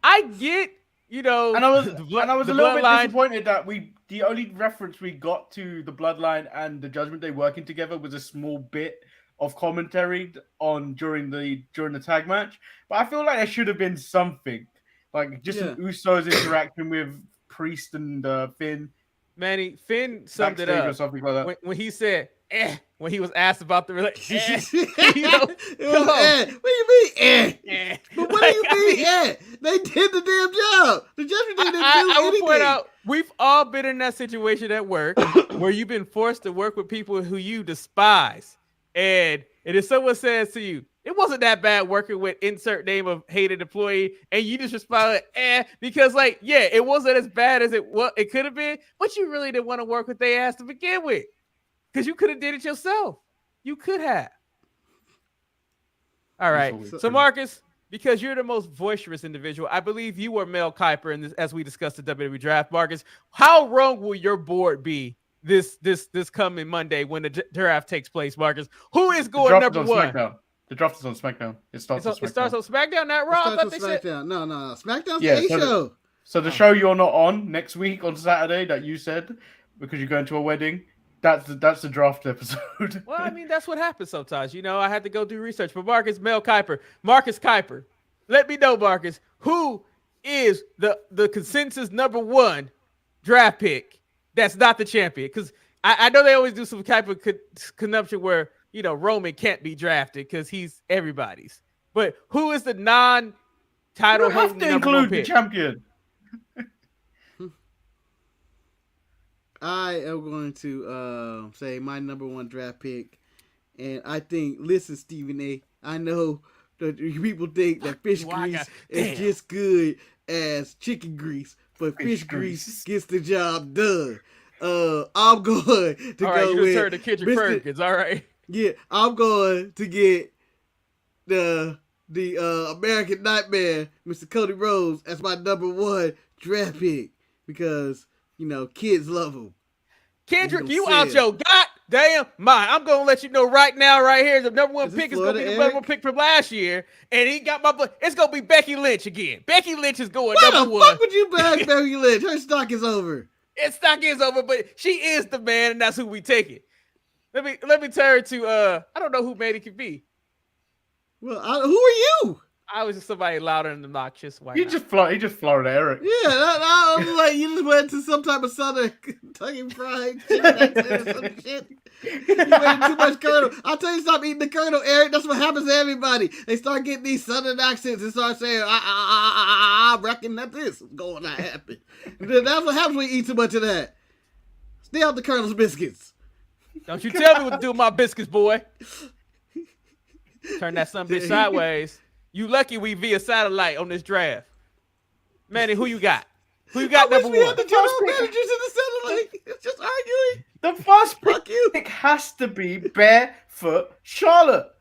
I get, and I was a little bit Bloodline. disappointed that the only reference we got to the Bloodline and the Judgment Day working together was a small bit of commentary during the tag match. But I feel like there should have been something, like just an Usos interaction with Priest and Finn. Manny, Finn summed it Backstage up or something like that. when he said, when he was asked about the relationship. What do you mean, But what do you mean, They did the damn job. The Judgment Day didn't do I will anything. point out, we've all been in that situation at work where you've been forced to work with people who you despise. And if someone says to you, it wasn't that bad working with insert name of hated employee, and you just respond, because it wasn't as bad as it could have been, but you really didn't want to work with their ass to begin with. Because you could have did it yourself. You could have. All right. So Marcus, because you're the most boisterous individual, I believe you were Mel Kiper in this, as we discussed the WWE Draft. Marcus, how wrong will your board be this coming Monday when the draft takes place, Marcus? Who is going number one? SmackDown. The draft is on SmackDown. It starts on SmackDown, not Raw. I thought they said SmackDown. No. SmackDown's the show. So the show you're not on next week on Saturday that you said because you're going to a wedding, that's the draft episode. Well, I mean, that's what happens sometimes. I had to go do research. But Marcus Kuiper, let me know, Marcus, who is the consensus number one draft pick that's not the champion? Because I know they always do some type of consumption where, Roman can't be drafted because he's everybody's. But who is the non-title You have to include the champion. I am going to say my number one draft pick, and I think, listen, Stephen A., I know that people think that fish grease is just good as chicken grease, but fish grease gets the job done. I'm going to go with turn to Kendrick Perkins. All right. Yeah, I'm going to get the American Nightmare, Mr. Cody Rhodes, as my number one draft pick because kids love him. Kendrick, you out your goddamn mind. I'm going to let you know right now, right here, the number one pick is going to be the number one pick from last year. And he got my butt. It's going to be Becky Lynch again. Becky Lynch is going number one. Why the fuck would you back Becky Lynch? Her stock is over. Its stock is over, but she is the man, and that's who we take it. Let me turn to, I don't know who Manny could be. Well, who are you? I was just somebody louder and obnoxious. He just Florida Eric. Yeah, I was like, you just went to some type of Southern Kentucky fried chicken accent or some shit. You ate too much Colonel. I'll tell you, stop eating the Colonel, Eric. That's what happens to everybody. They start getting these Southern accents and start saying, I reckon that this is going to happen. That's what happens when you eat too much of that. Stay out the Colonel's biscuits. Don't you tell me what to do with my biscuits, boy. Turn that son bitch sideways. You lucky we via satellite on this draft. Manny, who you got? Who you got number one? We had the general managers in the satellite. It's just arguing. The first pick has to be Barefoot Charlotte.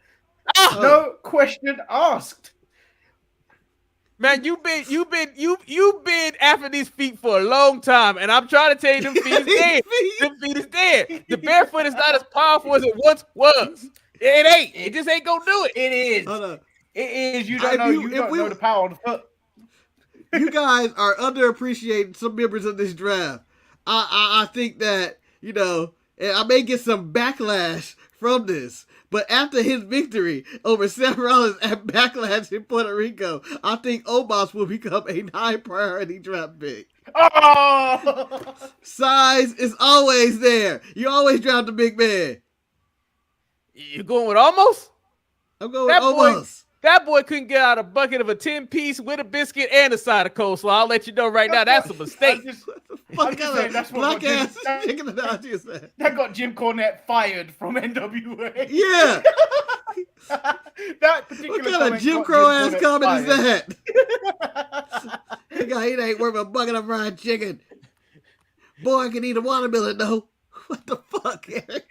No question asked. Man, you've been after these feet for a long time, and I'm trying to tell you, them feet is dead. Them feet is dead. The barefoot is not as powerful as it once was. It ain't. It just ain't gonna do it. It is. Hold on. It is. You don't know. You don't know the power of the foot. You guys are underappreciating some members of this draft. I think that and I may get some backlash from this, but after his victory over Seth Rollins at Backlash in Puerto Rico, I think Omos will become a high priority draft pick. Oh! Size is always there. You always draft the big man. You going with almost? I'm going with Omos. That boy couldn't get out a bucket of a 10-piece with a biscuit and a side of coleslaw. I'll let you know right now, that's a mistake. What kind of black ass chicken analogy is that? That got Jim Cornette fired from NWA. Yeah. That particular what kind of Jim Crow ass comment is that? The guy, he ain't worth a bucket of fried chicken. Boy, I can eat a watermelon though. What the fuck, Eric?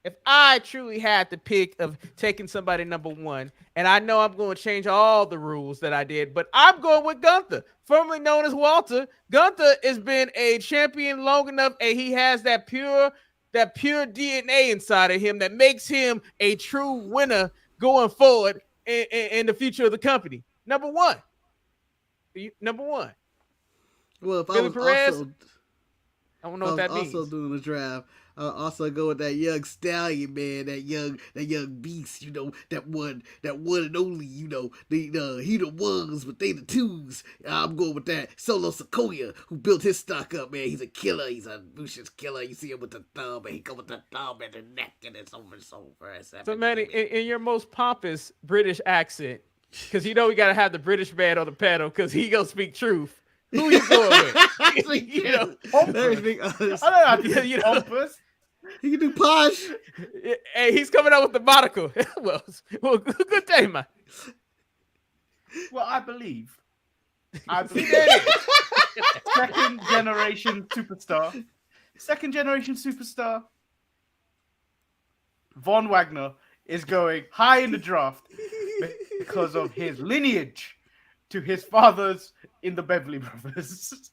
If I truly had the pick of taking somebody number one, and I know I'm going to change all the rules that I did, but I'm going with Gunther, formerly known as Walter. Gunther has been a champion long enough, and he has that pure DNA inside of him that makes him a true winner going forward in the future of the company. Number one. Well, if Billy I was Perez, also, I don't know what that means. Also doing the draft, I'll also go with that young stallion, man, that young beast, you know, that one and only, you know, he the ones, but they the twos. I'm going with that Solo Sikoa, who built his stock up, man. He's a killer. He's a vicious killer. You see him with the thumb, and he go with the thumb and the neck, and it's over so fast. So, Manny, in your most pompous British accent, because you know we got to have the British man on the panel, because he gonna speak truth. Who you going with? You know, everything honest. I don't know how to do pompous. He can do posh. Hey, he's coming out with the monocle. well, good day, man. Well, I believe second generation superstar. Von Wagner is going high in the draft because of his lineage to his fathers in the Beverly Brothers.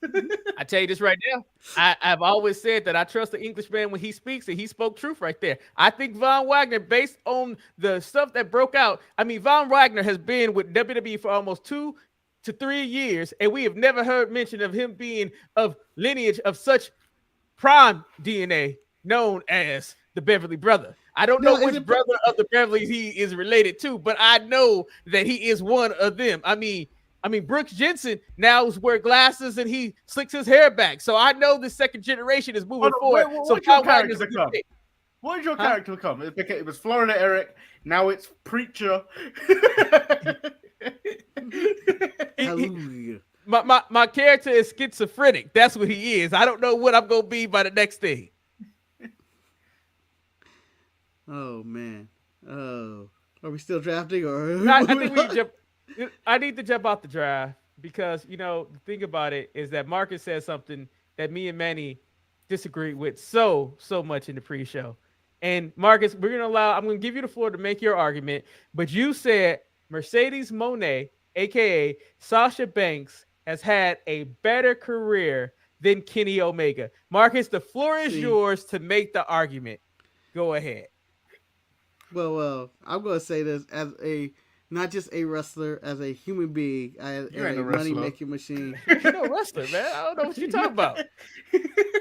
I tell you this right now. I've always said that I trust the Englishman when he speaks, and he spoke truth right there. I think Von Wagner, based on the stuff that broke out, I mean, Von Wagner has been with WWE for almost 2 to 3 years, and we have never heard mention of him being of lineage of such prime DNA known as the Beverly Brother. I don't know which brother of the Beverlys he is related to, but I know that he is one of them. I mean, Brooks Jensen now wears glasses and he slicks his hair back. So I know the second generation is moving forward. What did your character become? It was Florida Eric. Now it's Preacher. My character is schizophrenic. That's what he is. I don't know what I'm going to be by the next thing. Oh, man. Oh. Are we still drafting? Or I think we can jump. I need to jump out the draft because, you know, the thing about it is that Marcus said something that me and Manny disagreed with so much in the pre-show. And Marcus, I'm going to give you the floor to make your argument, but you said Mercedes Moné, aka Sasha Banks, has had a better career than Kenny Omega. Marcus, the floor is yours to make the argument. Go ahead. Well, I'm going to say this as not just a wrestler, as a human being, as a money-making machine. You're no wrestler, man. I don't know what you're talking about.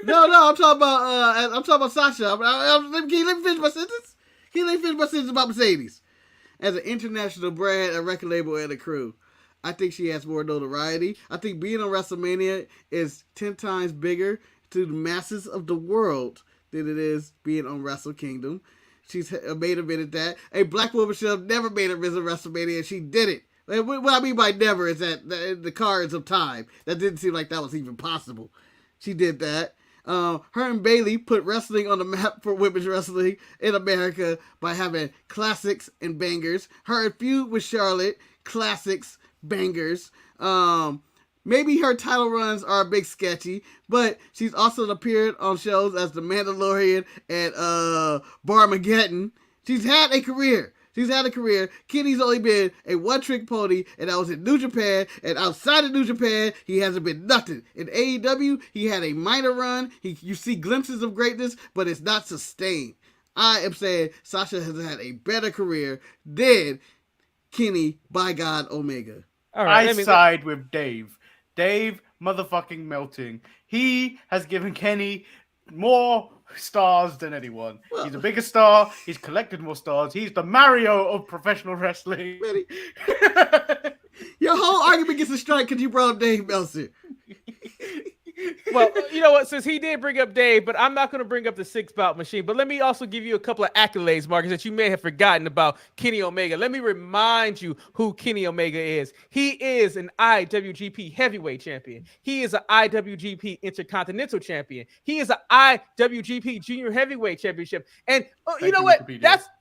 No, I'm talking about Sasha. Can you let me finish my sentence? About Mercedes? As an international brand, a record label, and a crew, I think she has more notoriety. I think being on WrestleMania is 10 times bigger to the masses of the world than it is being on Wrestle Kingdom. She's made a bit of that. A black woman should have never made a visit WrestleMania, and she did it. What I mean by never is that the cards of time. That didn't seem like that was even possible. She did that. Her and Bayley put wrestling on the map for women's wrestling in America by having classics and bangers. Her feud with Charlotte, classics, bangers. Maybe her title runs are a bit sketchy, but she's also appeared on shows as The Mandalorian and Barmageddon. She's had a career. Kenny's only been a one-trick pony, and that was in New Japan. And outside of New Japan, he hasn't been nothing. In AEW, he had a minor run. You see glimpses of greatness, but it's not sustained. I am saying Sasha has had a better career than Kenny, by God, Omega. All right, I side with Dave. Dave motherfucking Melting. He has given Kenny more stars than anyone. He's a bigger star. He's collected more stars. He's the Mario of professional wrestling. Your whole argument gets a strike because you brought up Dave Meltzer. Well, you know what? Since he did bring up Dave, but I'm not going to bring up the 6-bout machine. But let me also give you a couple of accolades, Marcus, that you may have forgotten about Kenny Omega. Let me remind you who Kenny Omega is. He is an IWGP Heavyweight Champion. He is an IWGP Intercontinental Champion. He is an IWGP Junior Heavyweight Championship. And you know what?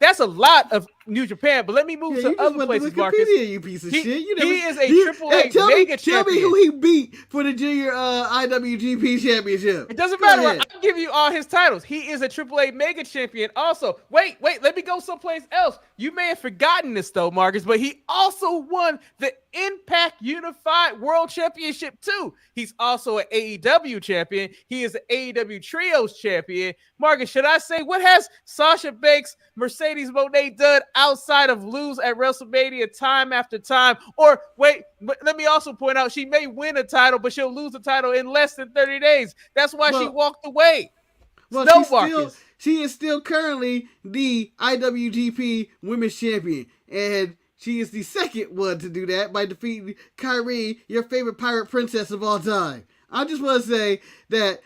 That's a lot of New Japan. But let me move to other places, Marcus. You piece of shit. He is a AAA Mega Champion. Tell me who he beat for the Junior IWGP Championship. It doesn't matter. I'll give you all his titles. He is a AAA Mega Champion also. Wait. Let me go someplace else. You may have forgotten this, though, Marcus, but he also won the Impact Unified World Championship, too. He's also an AEW champion. He is an AEW Trios champion. Marcus, should I say, what has Sasha Banks, Mercedes Moné done outside of lose at WrestleMania time after time? Or wait, but let me also point out, she may win a title, but she'll lose the title in less than 30 days. That's why she walked away. Well, she is still currently the IWGP Women's Champion, and she is the second one to do that by defeating Kyrie, your favorite pirate princess of all time. I just want to say that,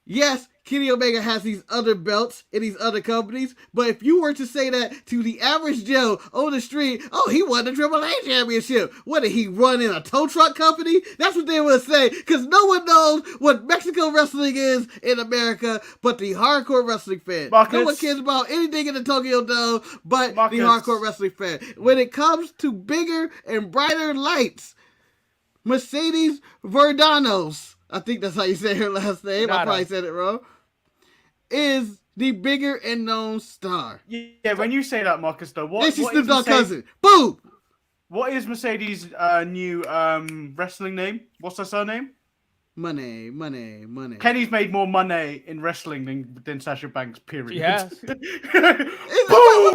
yes, Kenny Omega has these other belts in these other companies, but if you were to say that to the average Joe on the street, oh, he won the AAA championship. What, did he run in a tow truck company? That's what they would say, because no one knows what Mexico wrestling is in America but the hardcore wrestling fan. Marcus, no one cares about anything in the Tokyo Dome but the hardcore wrestling fan. When it comes to bigger and brighter lights, Mercedes Verdanos, I think that's how you say her last name. I probably said it wrong. Is the bigger and known star. Yeah, when you say that, Marcus, though, what she's is Snoop cousin. Boom! What is Mercedes' new wrestling name? What's her surname? Money. Kenny's made more money in wrestling than Sasha Banks, period. Yes. What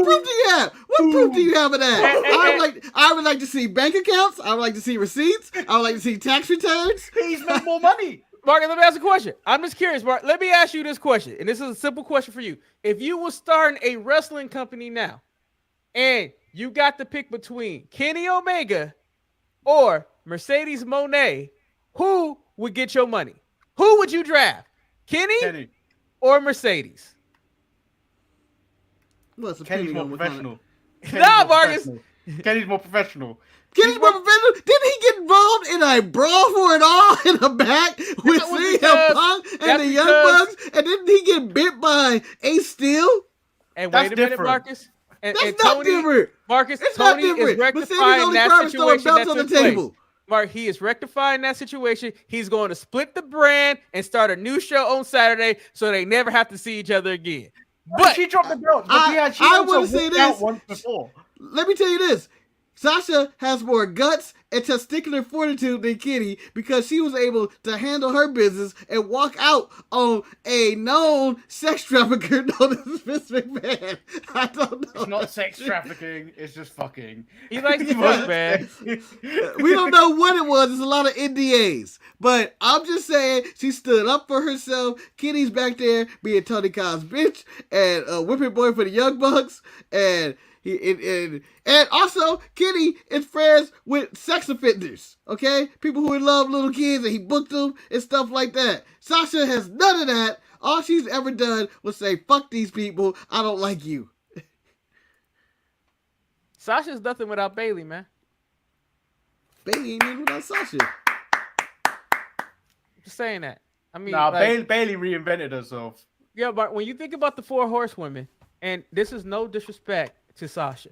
proof do you have? What proof do you have of that? I would like to see bank accounts. I would like to see receipts. I would like to see tax returns. He's made more money. Marcus, let me ask a question. I'm just curious, Mark. Let me ask you this question, and this is a simple question for you. If you were starting a wrestling company now, and you got to pick between Kenny Omega or Mercedes Moné, who would get your money? Who would you draft? Kenny. Or Mercedes? Well, Kenny's more professional. Nah, Marcus. Kenny's more professional. Kenny's more professional. Didn't he get involved in a brawl for it all in the back with CM Punk and the Young Bucks? And didn't he get bit by Ace Steel? And wait a minute, Marcus. That's not different. Marcus, Tony is rectifying that situation that took place. Mark, he is rectifying that situation. He's going to split the brand and start a new show on Saturday so they never have to see each other again. But she dropped the belt. I want to say this. Once before. Let me tell you this. Sasha has more guts and testicular fortitude than Kenny because she was able to handle her business and walk out on a known sex trafficker known as Vince McMahon. I don't know. It's not sex trafficking. It's just fucking. He likes to fuck, man. We don't know what it was. There's a lot of NDAs. But I'm just saying she stood up for herself. Kenny's back there being Tony Khan's bitch and whipping boy for the Young Bucks. And also, Kenny is friends with sex offenders, okay? People who love little kids and he booked them and stuff like that. Sasha has none of that. All she's ever done was say, fuck these people, I don't like you. Sasha's nothing without Bayley, man. Bayley ain't nothing without Sasha. Just saying that. I mean, Bayley reinvented herself. Yeah, but when you think about the 4 horsewomen, and this is no disrespect to Sasha,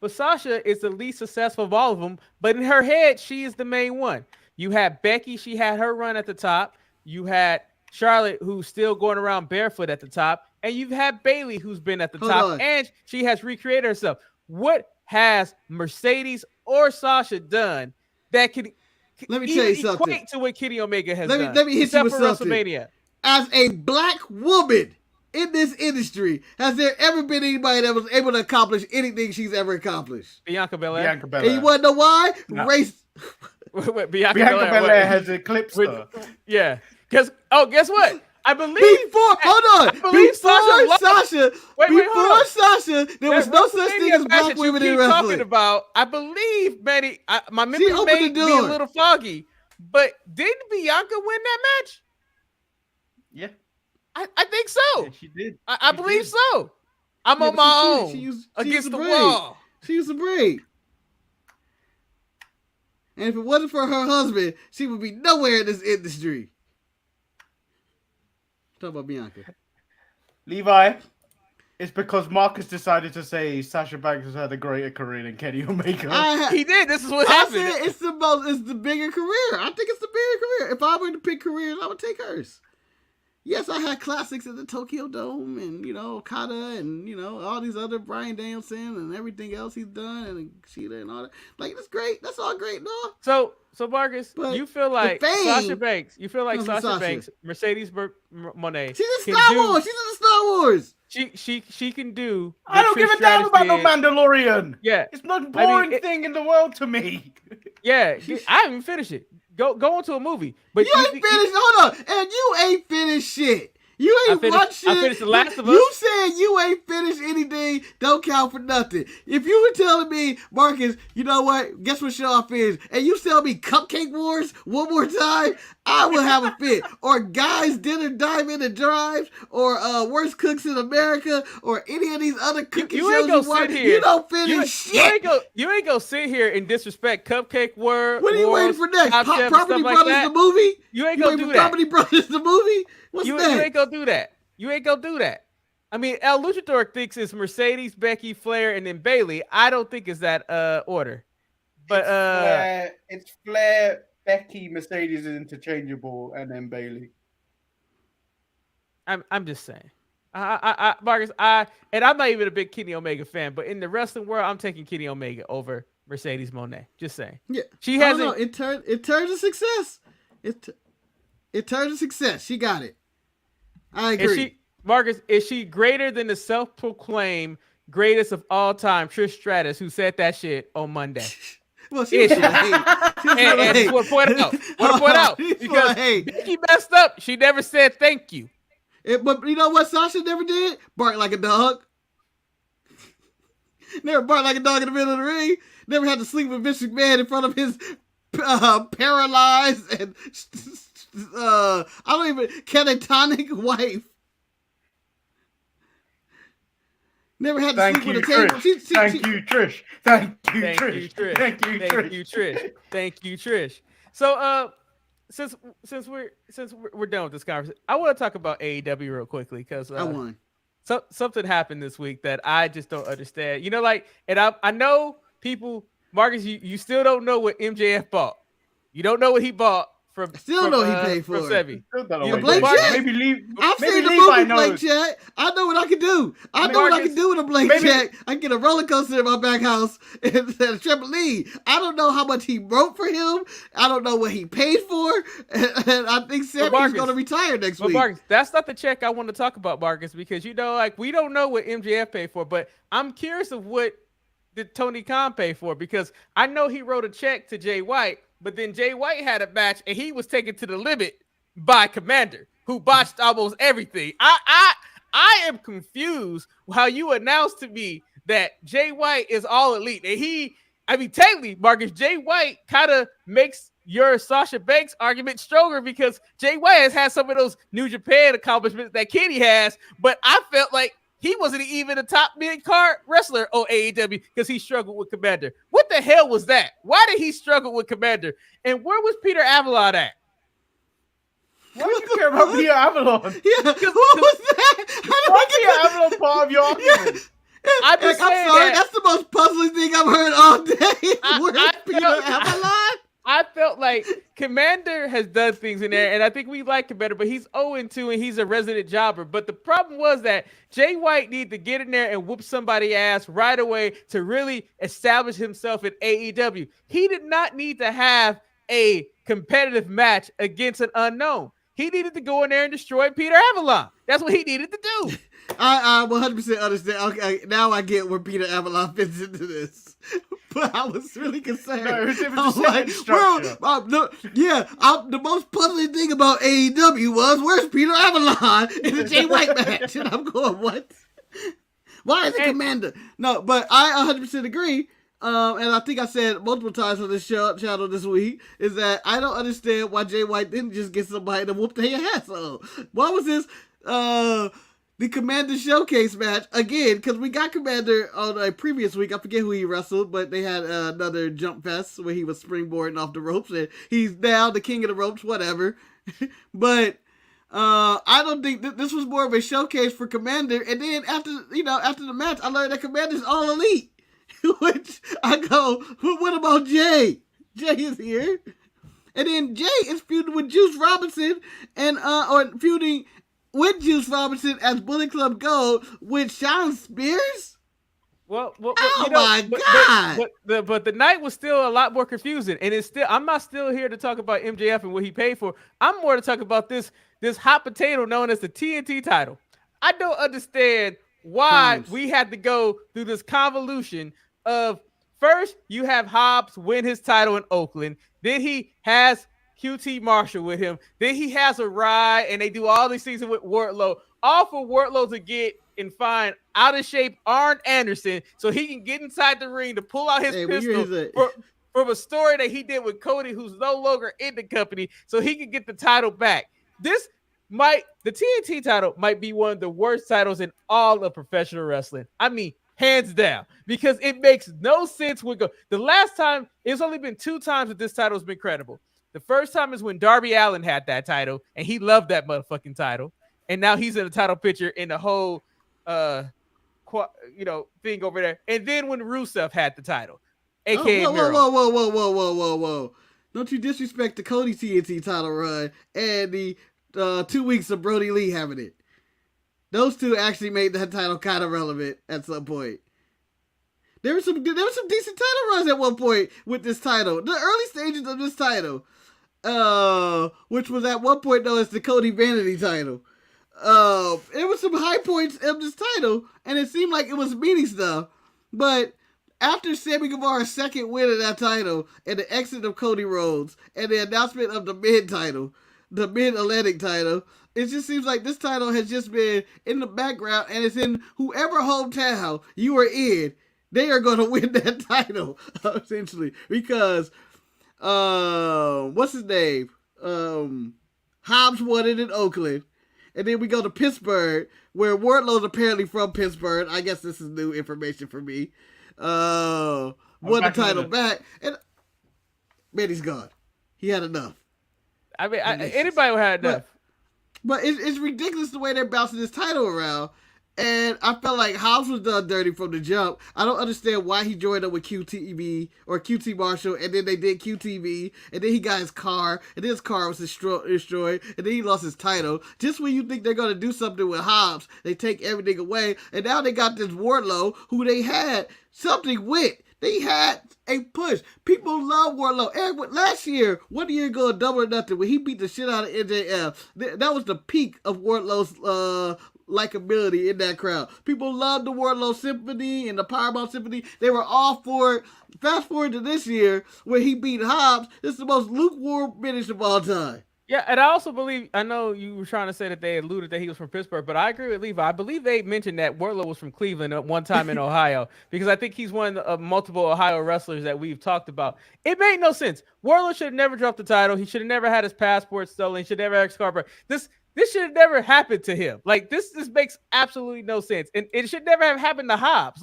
but Sasha is the least successful of all of them, but in her head, she is the main one. You had Becky, she had her run at the top. You had Charlotte, who's still going around barefoot at the top. And you've had Bayley, who's been at the top, and she has recreated herself. What has Mercedes or Sasha done that can let me tell you something equate to what Kenny Omega has done? Let me hit you with something. WrestleMania. As a black woman in this industry, has there ever been anybody that was able to accomplish anything she's ever accomplished? Bianca Belair. And you want to know why? No. Race. Bianca Belair has eclipsed her. Yeah. Guess what? I believe hold on. believe Before Sasha before Sasha, there was no such WrestleMania thing as match black that you women in keep wrestling. talking about, I believe, Manny. My She memory opened may the be a door. little foggy, but didn't Bianca win that match? Yeah. I think so. Yeah, she did. I She believe did. so. I'm Yeah, on but my she own cheated. She against used the to break. wall. She used to break. And if it wasn't for her husband, she would be nowhere in this industry. Talk about Bianca. Levi, it's because Marcus decided to say Sasha Banks has had a greater career than Kenny Omega. He did. This is what I happened. said it's the bigger career. I think it's the bigger career. If I were to pick careers, I would take hers. Yes, I had classics in the Tokyo Dome and, Okada and, all these other Bryan Danielson and everything else he's done and Sheeta and all that. Like, that's great. That's all great, no? So Marcus, But you feel like the fame Sasha Banks, comes from Sasha. Banks, Mercedes Moné. She's in Star Wars. She's in the Star Wars. She can do. I don't give a damn about no Mandalorian. Yeah. It's the most boring thing in the world to me. Yeah, I haven't even finished it. Go into a movie. But You ain't finished. Hold on. And you ain't finished shit. You ain't watched shit. I finished The Last of Us. You said you ain't finished anything. Don't count for nothing. If you were telling me, Marcus, you know what? Guess what show I finished? And you tell me Cupcake Wars one more time, I will have a fit. Or Guys Dinner Diamond and Drives, or Worst Cooks in America, or any of these other cooking shows you watch. You don't finish shit. You ain't gonna sit here and disrespect Cupcake Wars. What are you waiting for next? Property Brothers like the movie? You ain't gonna do that. Property Brothers the movie? What's You that? ain't gonna do that. You ain't gonna do that. I mean, El Luchador thinks it's Mercedes, Becky, Flair, and then Bailey. I don't think it's that order. But it's Flair, Becky, Mercedes is interchangeable, and then Bailey. I'm just saying. Marcus, and I'm not even a big Kenny Omega fan, but in the wrestling world, I'm taking Kenny Omega over Mercedes Moné. Just saying. Yeah, she hasn't. It turned to success. It turned to success. She got it. I agree. Marcus, is she greater than the self-proclaimed greatest of all time, Trish Stratus, who said that shit on Monday? Well, she was and just want to point out because Becky messed up. She never said thank you. But you know what Sasha never did? Bark like a dog. Never barked like a dog in the middle of the ring. Never had to sleep with Vince McMahon in front of his paralyzed and catatonic wife. Never had to sleep with a table. Thank you, Trish. Thank you, Trish. So, since we're done with this conversation, I want to talk about AEW real quickly because I won. So something happened this week that I just don't understand. And I know people, Marcus, you still don't know what MJF bought. You don't know what he bought from. I still know he paid for Sebi. You blank check? Maybe leave. I've maybe seen the Levi movie knows. Blank Check. I know what I can do. I know what I can do with a blank check. I can get a roller coaster in my back house and a trampoline. I don't know how much he wrote for him. I don't know what he paid for. And I think Sammy's going to retire next week. Marcus, that's not the check I want to talk about, Marcus, because we don't know what MJF paid for, but I'm curious of what did Tony Khan pay for, because I know he wrote a check to Jay White. But then Jay White had a match, and he was taken to the limit by Commander, who botched almost everything. I am confused how you announced to me that Jay White is all elite. And technically, Marcus, Jay White kind of makes your Sasha Banks argument stronger because Jay White has had some of those New Japan accomplishments that Kenny has, but I felt like he wasn't even a top mid-card wrestler on AEW because he struggled with Commander. What the hell was that? Why did he struggle with Commander? And where was Peter Avalon at? Why do you care about Peter Avalon? Yeah, what was that? Why is Peter Avalon part of your argument? I'm sorry, that's the most puzzling thing I've heard all day. Where's Peter Avalon? I felt like Commander has done things in there, and I think we like Commander, but he's 0-2, and he's a resident jobber. But the problem was that Jay White needed to get in there and whoop somebody's ass right away to really establish himself in AEW. He did not need to have a competitive match against an unknown. He needed to go in there and destroy Peter Avalon. That's what he needed to do. I 100% understand. Okay, now I get where Peter Avalon fits into this. But I was really concerned. No, it was I'm a second structure. The most puzzling thing about AEW was, where's Peter Avalon in the Jay White match? And I'm going, what? Why is it Commander? No, but I 100% agree. And I think I said multiple times on this channel this week, is that I don't understand why Jay White didn't just get somebody to whoop their ass on. Why was this the Commander Showcase match again? Because we got Commander on a previous week. I forget who he wrestled, but they had another jump fest where he was springboarding off the ropes, and he's now the king of the ropes, whatever. But I don't think this was more of a showcase for Commander. And then after the match, I learned that Commander's all elite. Which I go, what about Jay? Jay is here. And then Jay is feuding with Juice Robinson or feuding with Juice Robinson as Bullet Club Gold with Sean Spears? Well, my God. But the night was still a lot more confusing. And I'm not still here to talk about MJF and what he paid for. I'm more to talk about this hot potato known as the TNT title. I don't understand why we had to go through this convolution of first you have Hobbs win his title in Oakland, then he has QT Marshall with him, then he has a ride, and they do all these things with Wardlow, all for Wardlow to get and find out of shape Arn Anderson so he can get inside the ring to pull out his pistol from a story that he did with Cody, who's no longer in the company, so he can get the title back. The TNT title might be one of the worst titles in all of professional wrestling. I mean, hands down, because it makes no sense. The last time, it's only been 2 times that this title has been credible. The first time is when Darby Allin had that title, and he loved that motherfucking title, and now he's in the title picture in the whole, thing over there. And then when Rusev had the title, aka whoa! Don't you disrespect the Cody TNT title run and the 2 weeks of Brody Lee having it. Those two actually made that title kind of relevant at some point. There were some decent title runs at one point with this title. The early stages of this title, which was at one point known as the Cody Vanity title. There was some high points of this title, and it seemed like it was meaty stuff. But after Sammy Guevara's second win of that title, and the exit of Cody Rhodes, and the announcement of the Mid-Atlantic title, it just seems like this title has just been in the background, and it's in whoever hometown you are in, they are going to win that title, essentially. Because, what's his name? Hobbs won it in Oakland. And then we go to Pittsburgh, where Wardlow's apparently from Pittsburgh. I guess this is new information for me. Won the title back. And Manny's gone. He had enough. I mean, anybody would have enough. But it's ridiculous the way they're bouncing this title around. And I felt like Hobbs was done dirty from the jump. I don't understand why he joined up with QTV or QT Marshall, and then they did QTV, and then he got his car, and then his car was destroyed, and then he lost his title. Just when you think they're going to do something with Hobbs, they take everything away, and now they got this Wardlow, who they had something with. They had a push. People love Wardlow. And last year, 1 year ago, Double or Nothing, when he beat the shit out of MJF, that was the peak of Wardlow's likability in that crowd. People loved the Wardlow Symphony and the Powerbomb Symphony. They were all for it. Fast forward to this year, where he beat Hobbs. This is the most lukewarm finish of all time. Yeah, and I also believe, I know you were trying to say that they alluded that he was from Pittsburgh, but I agree with Levi. I believe they mentioned that Wardlow was from Cleveland at one time in Ohio, because I think he's one of multiple Ohio wrestlers that we've talked about. It made no sense. Wardlow should have never dropped the title. He should have never had his passport stolen. He should never have Scarborough. This should have never happened to him. Like, this makes absolutely no sense. And it should never have happened to Hobbs.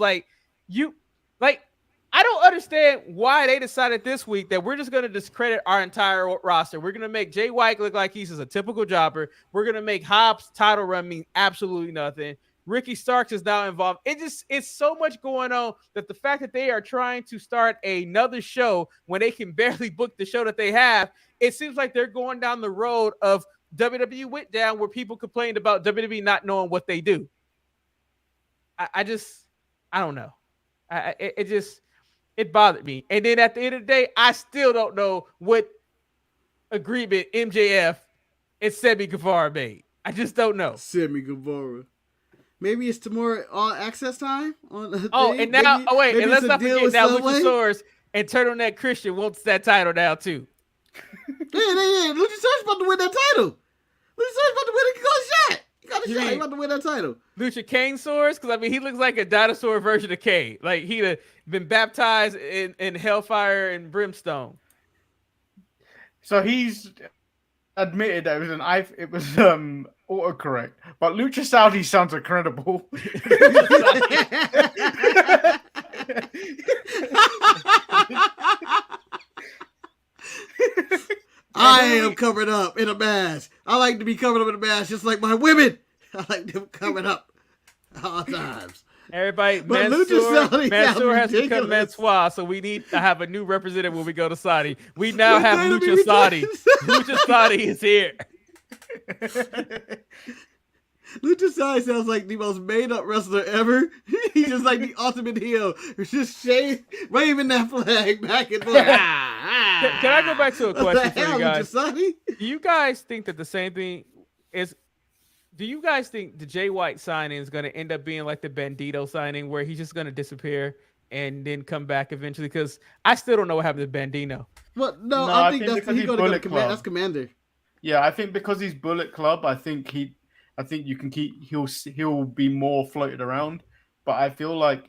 I don't understand why they decided this week that we're just going to discredit our entire roster. We're going to make Jay White look like he's just a typical jobber. We're going to make Hobbs' title run mean absolutely nothing. Ricky Starks is now involved. It's so much going on that the fact that they are trying to start another show when they can barely book the show that they have, it seems like they're going down the road of WWE went down, where people complained about WWE not knowing what they do. I don't know. It bothered me. And then at the end of the day, I still don't know what agreement MJF and Sammy Guevara made. I just don't know. Sammy Guevara. Maybe it's to more all access time on the Oh, thing. and now, Maybe and let's it's a not deal forget with now Subway. Luchasaurus and Turtleneck Christian wants that title now too. Yeah. Luchasaurus about to win that title. Luchasaurus about to win it. He got a shot. He got a You shot. He mean- about to win that title. Lucha Kane-saurus, because I mean he looks like a dinosaur version of Kane. Like he'd have been baptized in hellfire and brimstone. So he's admitted that it was autocorrect, but Lucha Saudi sounds incredible. I am covered up in a mask. I like to be covered up in a mask just like my women. I like them covered up at all times. Everybody, But Lucha Saudi Mansoor has sounds become ridiculous. Mansoor, so we need to have a new representative when we go to Saudi. We now We're have going to be Lucha Saudi. retarded. Lucha Saudi is here. Lucha Saudi sounds like the most made-up wrestler ever. He's just like the ultimate heel. It's just waving that flag back and forth. Can I go back to a What question the for hell, you guys? Lucha Saudi? Do you guys think that the same thing is? Do you guys think the Jay White signing is going to end up being like the Bandito signing, where he's just going to disappear and then come back eventually? Because I still don't know what happened to Bandino. Well, No, I I think think that's because he's he's going to go to Bullet Club. That's Commander. Yeah, I think because he's Bullet Club, I think you can keep. He'll be more floated around, but I feel like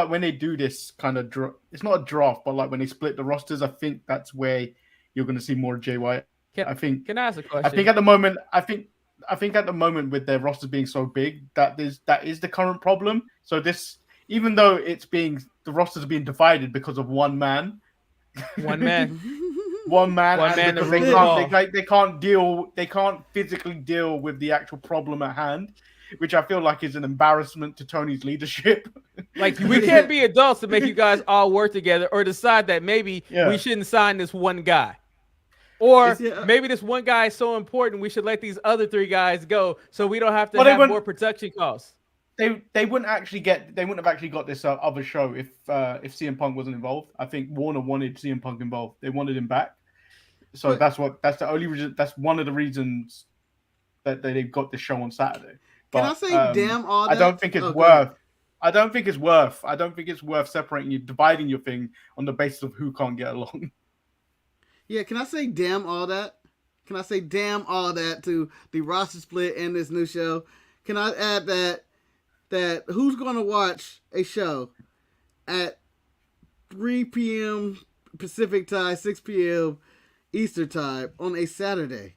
when they do this kind of it's not a draft, but like when they split the rosters, I think that's where you're going to see more Jay White. Can I ask a question? I think at the moment, at the moment with their rosters being so big, that is the current problem. So even though the rosters are being divided because of one man, one man. and to because rule all. they can't physically deal with the actual problem at hand, which I feel like is an embarrassment to Tony's leadership. Like we can't be adults to make you guys all work together, or decide that maybe Yeah. we shouldn't sign this one guy. Or Yeah. maybe this one guy is so important, we should let these other three guys go so we don't have to Well, they have wouldn't- more production costs. They wouldn't have actually got this other show if CM Punk wasn't involved. I think Warner wanted CM Punk involved. They wanted him back. So that's the only reason. That's one of the reasons that they got this show on Saturday. Can I But, say damn all that? I don't think it's Oh, go worth. ahead. I don't think it's worth separating you, dividing your thing on the basis of who can't get along. Yeah, can I say damn all that? Can I say damn all that to the roster split and this new show? Can I add that who's going to watch a show at 3 p.m. Pacific time, 6 p.m. Eastern time on a Saturday?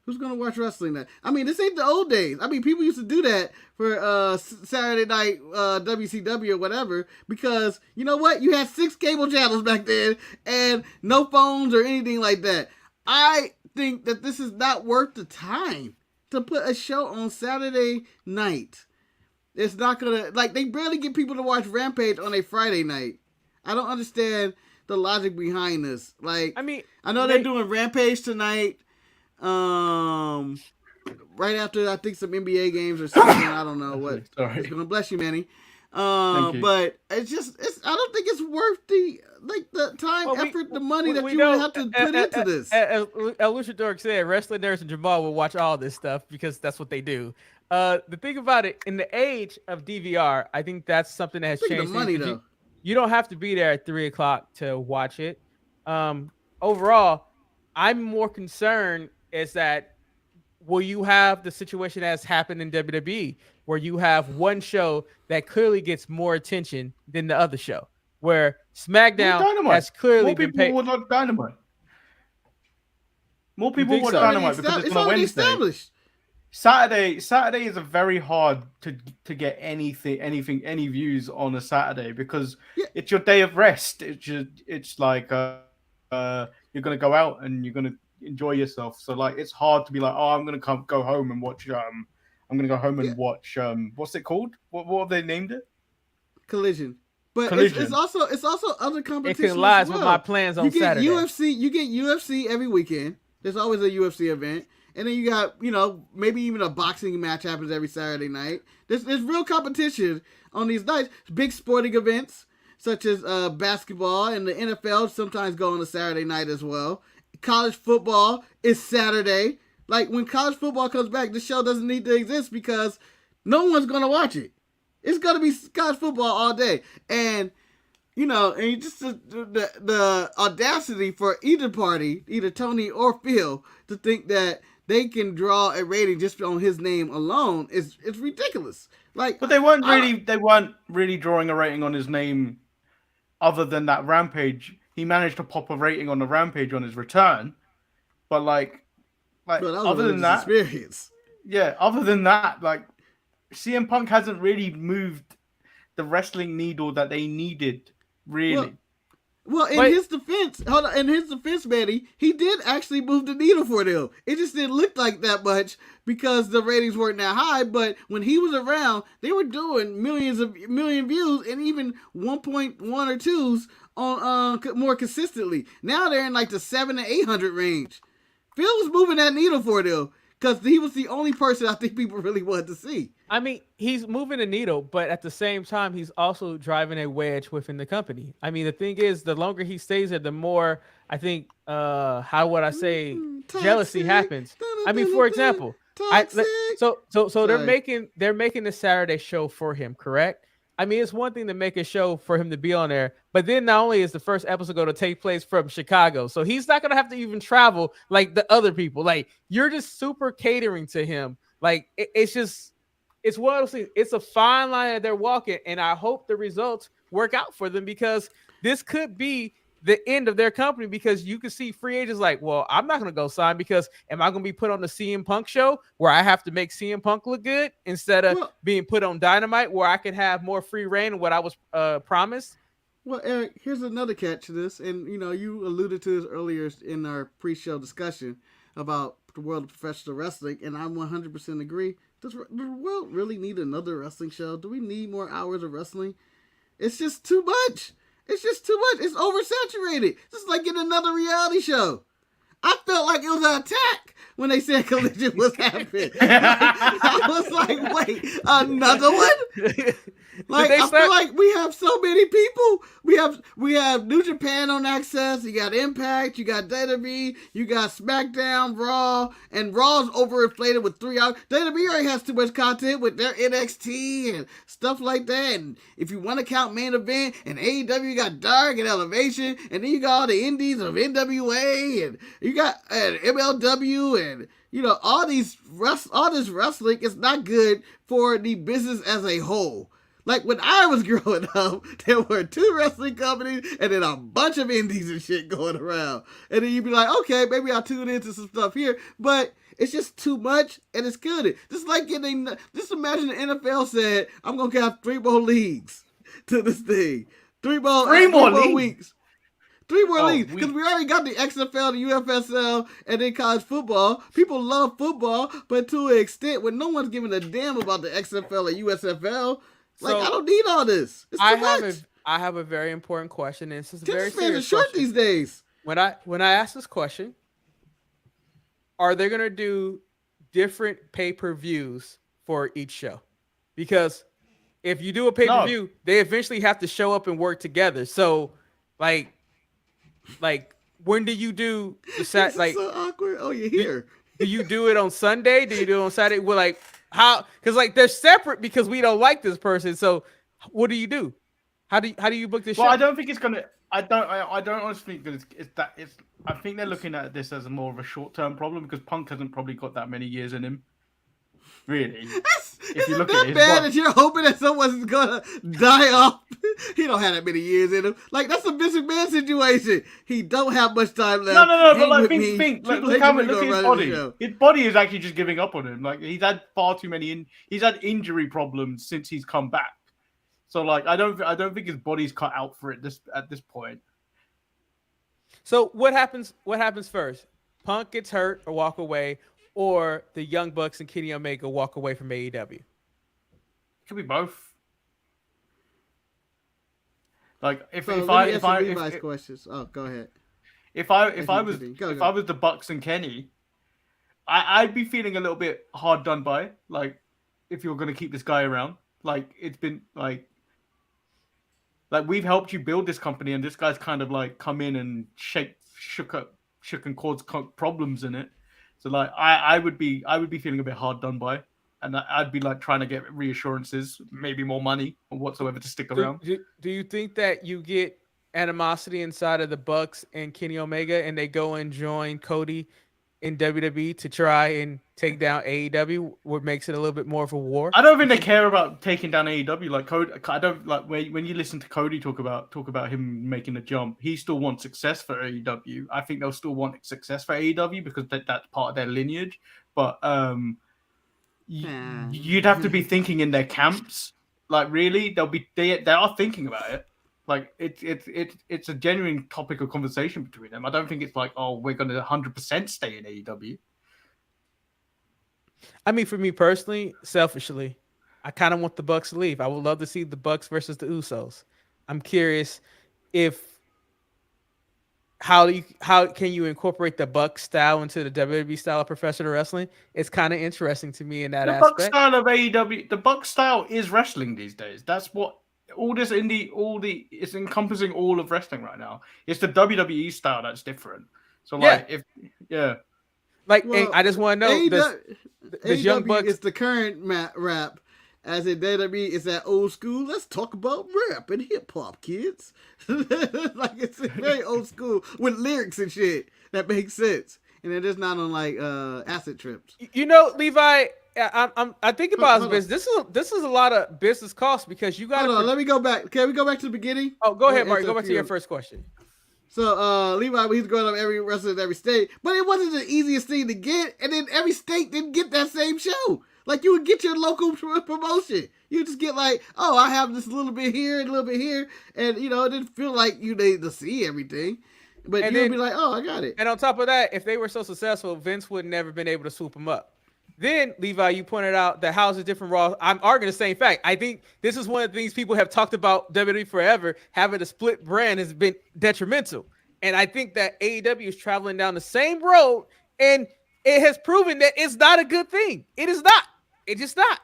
Who's going to watch wrestling that? I mean, this ain't the old days. I mean, people used to do that for Saturday night WCW or whatever because, you know what? You had 6 cable channels back then and no phones or anything like that. I think that this is not worth the time to put a show on Saturday night. It's not going to... Like, they barely get people to watch Rampage on a Friday night. I don't understand the logic behind this. Like, I mean, I know they're doing Rampage tonight. Right after I think some NBA games or something. I don't know what. Sorry. It's gonna bless you, Manny. Thank you. But it's I don't think it's worth the time, effort, the money that you would have to put into this. As Luchador said, Wrestling Nerds and Jamal will watch all this stuff because that's what they do. The thing about it, in the age of DVR, I think that's something that has Speaking changed. of money, though. You don't have to be there at 3 o'clock to watch it. Overall, I'm more concerned is that will you have the situation that's happened in WWE where you have one show that clearly gets more attention than the other show, where SmackDown has clearly been paid. More people would watch Dynamite. More people think watch so? Dynamite because it's on a already Wednesday. established. Saturday is a very hard to get any views on a Saturday because it's your day of rest. It's like you're gonna go out and you're gonna enjoy yourself. So like it's hard to be like, oh, I'm gonna go home and watch. Watch. What's it called? What have they named it? Collision. But Collision. It's also other It competition. can lies as well. with my plans on you get Saturday. You get UFC every weekend. There's always a UFC event. And then you got, maybe even a boxing match happens every Saturday night. There's real competition on these nights. Big sporting events, such as basketball and the NFL sometimes go on a Saturday night as well. College football is Saturday Like when college football comes back, the show doesn't need to exist because no one's gonna watch it. It's gonna be college football all day, and and just the audacity for either party, either Tony or Phil, to think that they can draw a rating just on his name alone is ridiculous. Like, but they weren't really drawing a rating on his name, other than that Rampage. He managed to pop a rating on the Rampage on his return, but other than that, experience. Yeah, other than that, like CM Punk hasn't really moved the wrestling needle that they needed. Really. Well, in his defense, Manny, he did actually move the needle for them. It just didn't look like that much because the ratings weren't that high. But when he was around, they were doing million views and even 1.1 or 2s on more consistently. Now they're in like the 700 to 800 range. Phil was moving that needle for them because he was the only person I think people really wanted to see. I mean, he's moving a needle, but at the same time, he's also driving a wedge within the company. I mean, the thing is, the longer he stays there, the more I think, how would I say, jealousy happens. I mean, for example, they're making the Saturday show for him, correct? I mean, it's one thing to make a show for him to be on there, but then not only is the first episode going to take place from Chicago, so he's not going to have to even travel like the other people. Like, you're just super catering to him. Like, it's one of those things. It's a fine line that they're walking, and I hope the results work out for them because this could be the end of their company because you can see free agents like, well, I'm not going to go sign because am I going to be put on the CM Punk show where I have to make CM Punk look good instead of being put on Dynamite where I can have more free reign of what I was promised? Well, Eric, here's another catch to this, and you alluded to this earlier in our pre-show discussion about the world of professional wrestling, and I 100% agree. Does the world really need another wrestling show? Do we need more hours of wrestling? It's just too much. It's just too much. It's oversaturated. It's like getting another reality show. I felt like it was an attack when they said Collision was happening. I was like, wait, another one? Like, I feel like we have so many people. We have New Japan on Access. You got Impact. You got WWE. You got Smackdown, Raw, and Raw's overinflated with 3 hours. WWE already has too much content with their NXT and stuff like that. And if you want to count main event, and AEW, you got Dark and Elevation, and then you got all the indies of NWA, and you got MLW, and all this wrestling is not good for the business as a whole. Like, when I was growing up, there were 2 wrestling companies and then a bunch of indies and shit going around. And then you'd be like, okay, maybe I'll tune into some stuff here. But it's just too much and it's good. Just imagine the NFL said, I'm going to have 3 more leagues to this thing. 3 more weeks. 3 more leagues. Because we already got the XFL, the UFSL, and then college football. People love football, but to an extent where no one's giving a damn about the XFL or USFL. Like, I don't need all this. It's too much. I have a very important question, and this is a very Attention serious spans are short question. these days. When I ask this question, are they going to do different pay-per-views for each show? Because if you do a pay-per-view, they eventually have to show up and work together. So, like when do you do the This is so awkward. Oh, you're here. Do you do it on Sunday? Do you do it on Saturday? Well, like, how? Because like they're separate because we don't like this person. So what do you do? How do you book this show? Well, I don't think it's gonna. I don't honestly think that it's. I think they're looking at this as more of a short-term problem because Punk hasn't probably got that many years in him. Really, if you look at it, bad that you're hoping that someone's gonna die off. He don't have that many years in him. Like, that's a Vince McMahon situation. He don't have much time left. No. But like, think. Like, look at his body. His body is actually just giving up on him. Like, he's had far too many. He's had injury problems since he's come back. So like, I don't think his body's cut out for it at this point. So what happens? What happens first? Punk gets hurt or walk away, or the Young Bucks and Kenny Omega walk away from AEW? Could be both. Like if questions. Oh, go ahead. If I was the Bucks and Kenny, I'd be feeling a little bit hard done by. Like, if you're gonna keep this guy around, like it's been like we've helped you build this company, and this guy's kind of like come in and shook and caused problems in it. So like I would be feeling a bit hard done by, and I'd be like trying to get reassurances, maybe more money or whatsoever to stick around. Do you think that you get animosity inside of the Bucks and Kenny Omega, and they go and join Cody in WWE to try and take down AEW, what makes it a little bit more of a war? I don't think they care about taking down AEW. Like Cody, I don't like when you listen to Cody talk about him making a jump. He still wants success for AEW. I think they'll still want success for AEW because that's part of their lineage. But you'd have to be thinking in their camps. Like really, they are thinking about it. Like it's a genuine topic of conversation between them. I don't think it's like, oh, we're going to 100% stay in AEW. I mean, for me personally, selfishly, I kind of want the Bucks to leave. I would love to see the Bucks versus the Usos. I'm curious how can you incorporate the Buck style into the WWE style of professional wrestling? It's kind of interesting to me in that aspect. The Buck style of AEW, the Buck style is wrestling these days. That's what it's encompassing all of wrestling right now. It's the WWE style that's different. So like and I just want to know the Young Bucks is the current rap, as in WWE is that old school. Let's talk about rap and hip hop, kids. Like it's very old school with lyrics and shit that makes sense, and it is not on like acid trips. You know, Levi, I think about his business. This is a lot of business costs because you got. Hold on, let me go back. Can we go back to the beginning? Oh, go ahead, Mark. Go back to your first question. So Levi, he's going up every wrestler in every state, but it wasn't the easiest thing to get, and then every state didn't get that same show. Like you would get your local promotion. You just get like, oh, I have this little bit here and a little bit here, and it didn't feel like you needed to see everything. But you'd be like, oh, I got it. And on top of that, if they were so successful, Vince would never been able to swoop them up. Then, Levi, you pointed out that how's a different Raw. I'm arguing the same fact. I think this is one of the things people have talked about WWE forever. Having a split brand has been detrimental. And I think that AEW is traveling down the same road, and it has proven that it's not a good thing. It is not. It's just not.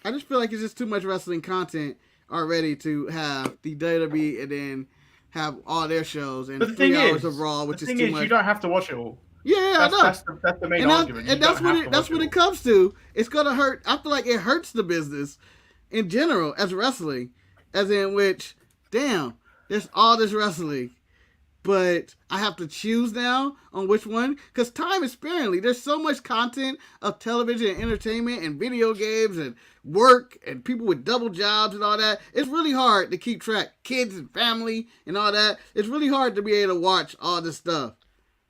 I just feel like it's just too much wrestling content already to have the WWE and then have all their shows and 3 hours of Raw, which is too much. You don't have to watch it all. Yeah, I know. That's the main argument. And that's what it comes to. It's gonna hurt. I feel like it hurts the business in general as wrestling, as in which, damn, there's all this wrestling, but I have to choose now on which one because time is sparingly. There's so much content of television and entertainment and video games and work and people with double jobs and all that. It's really hard to keep track. Kids and family and all that. It's really hard to be able to watch all this stuff.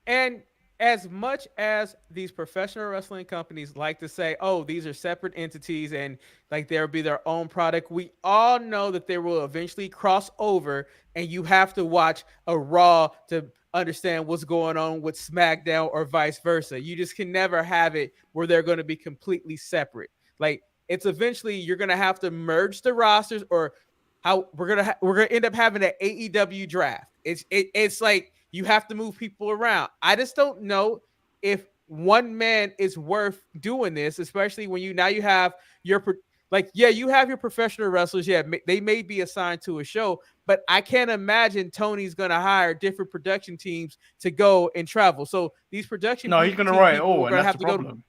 And as much as these professional wrestling companies like to say, oh, these are separate entities and like there'll be their own product, we all know that they will eventually cross over and you have to watch a Raw to understand what's going on with Smackdown or vice versa. You just can never have it where they're going to be completely separate. Like it's eventually you're going to have to merge the rosters or how we're going to end up having an AEW draft. It's like, you have to move people around. I just don't know if one man is worth doing this, especially when you have your you have your professional wrestlers. Yeah, they may be assigned to a show, but I can't imagine Tony's going to hire different production teams to go and travel. So these production he's going to write it all, and that's the problem.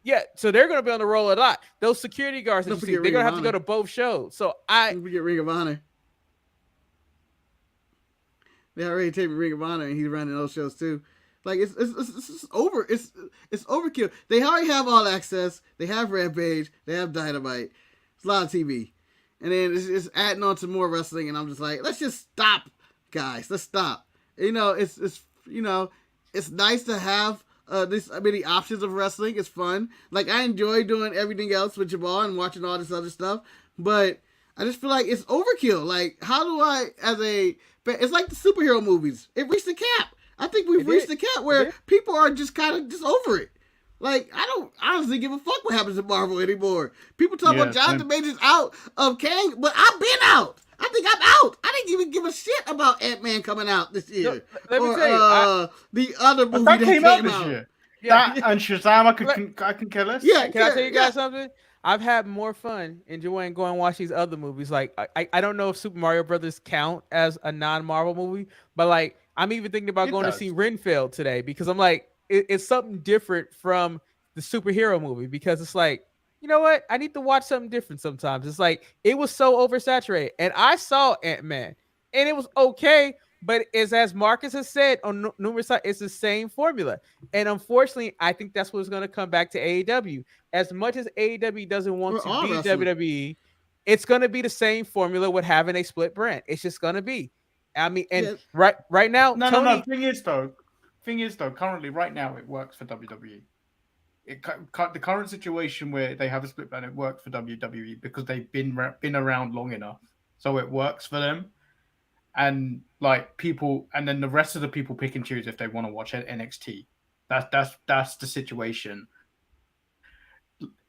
Yeah, so they're going to be on the roll a lot. Those security guards, they're going to have to go to both shows. So don't forget Ring of Honor. They already taped Ring of Honor, and he's running those shows too. Like it's over. It's overkill. They already have All Access. They have Rampage. They have Dynamite. It's a lot of TV, and then it's adding on to more wrestling. And I'm just like, let's just stop, guys. Let's stop. It's nice to have this many options of wrestling. It's fun. Like I enjoy doing everything else with Jabal and watching all this other stuff, but I just feel like it's overkill. Like, how do I, it's like the superhero movies. It reached the cap. I think we've reached the cap where people are just kind of just over it. Like, I don't honestly give a fuck what happens in Marvel anymore. People talk about Jonathan Majors out of Kang, but I've been out. I think I'm out. I didn't even give a shit about Ant-Man coming out this year. Let me tell you. The other movie that came out this year. Yeah. And Shazam, I can kill us. Yeah, can I tell you guys something? I've had more fun enjoying going and watch these other movies. Like I don't know if Super Mario Brothers count as a non-Marvel movie, but like I'm even thinking about going to see Renfield today because I'm like, it's something different from the superhero movie, because it's like, you know what? I need to watch something different sometimes. It's like it was so oversaturated. And I saw Ant-Man and it was okay, but it's, as Marcus has said on numerous times, it's the same formula. And unfortunately, I think that's what's going to come back to AEW. As much as AEW doesn't want We're to all be wrestling. WWE, it's going to be the same formula with having a split brand. It's just going to be. I mean, and Yeah. right now, No, Tony. Thing is though, currently right now it works for WWE. The current situation where they have a split brand, it works for WWE because they've been around long enough, so it works for them. And like people, and then the rest of the people pick and choose if they want to watch NXT. That's the situation.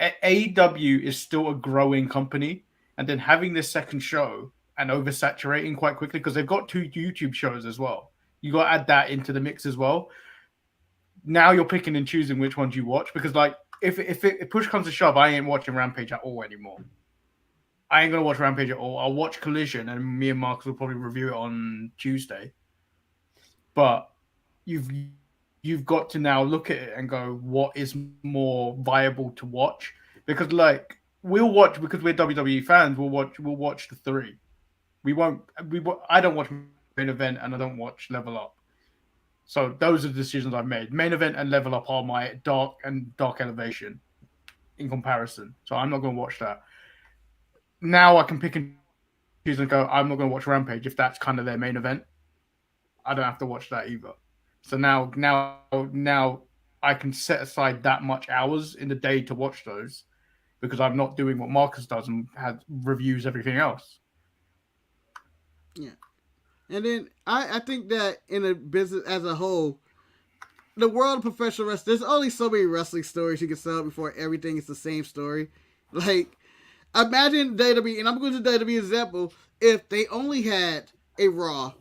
AEW is still a growing company, and then having this second show and oversaturating quite quickly because they've got 2 YouTube shows as well. You got to add that into the mix as well. Now you're picking and choosing which ones you watch because, like, if push comes to shove, I ain't watching Rampage at all anymore. I ain't gonna watch Rampage at all. I'll watch Collision, and me and Marcus will probably review it on Tuesday. But you've got to now look at it and go, what is more viable to watch? Because like we'll watch, because we're WWE fans, we'll watch the 3. I don't watch Main Event and I don't watch Level Up. So those are the decisions I've made. Main Event and Level Up are my Dark Elevation in comparison. So I'm not going to watch that. Now I can pick and choose and go, I'm not going to watch Rampage if that's kind of their main event. I don't have to watch that either. So now I can set aside that much hours in the day to watch those because I'm not doing what Marcus does and reviews everything else. Yeah. And then I think that in a business as a whole, the world of professional wrestling, there's only so many wrestling stories you can sell before everything is the same story. Like, imagine WWE, and I'm going to WWE example, if they only had a Raw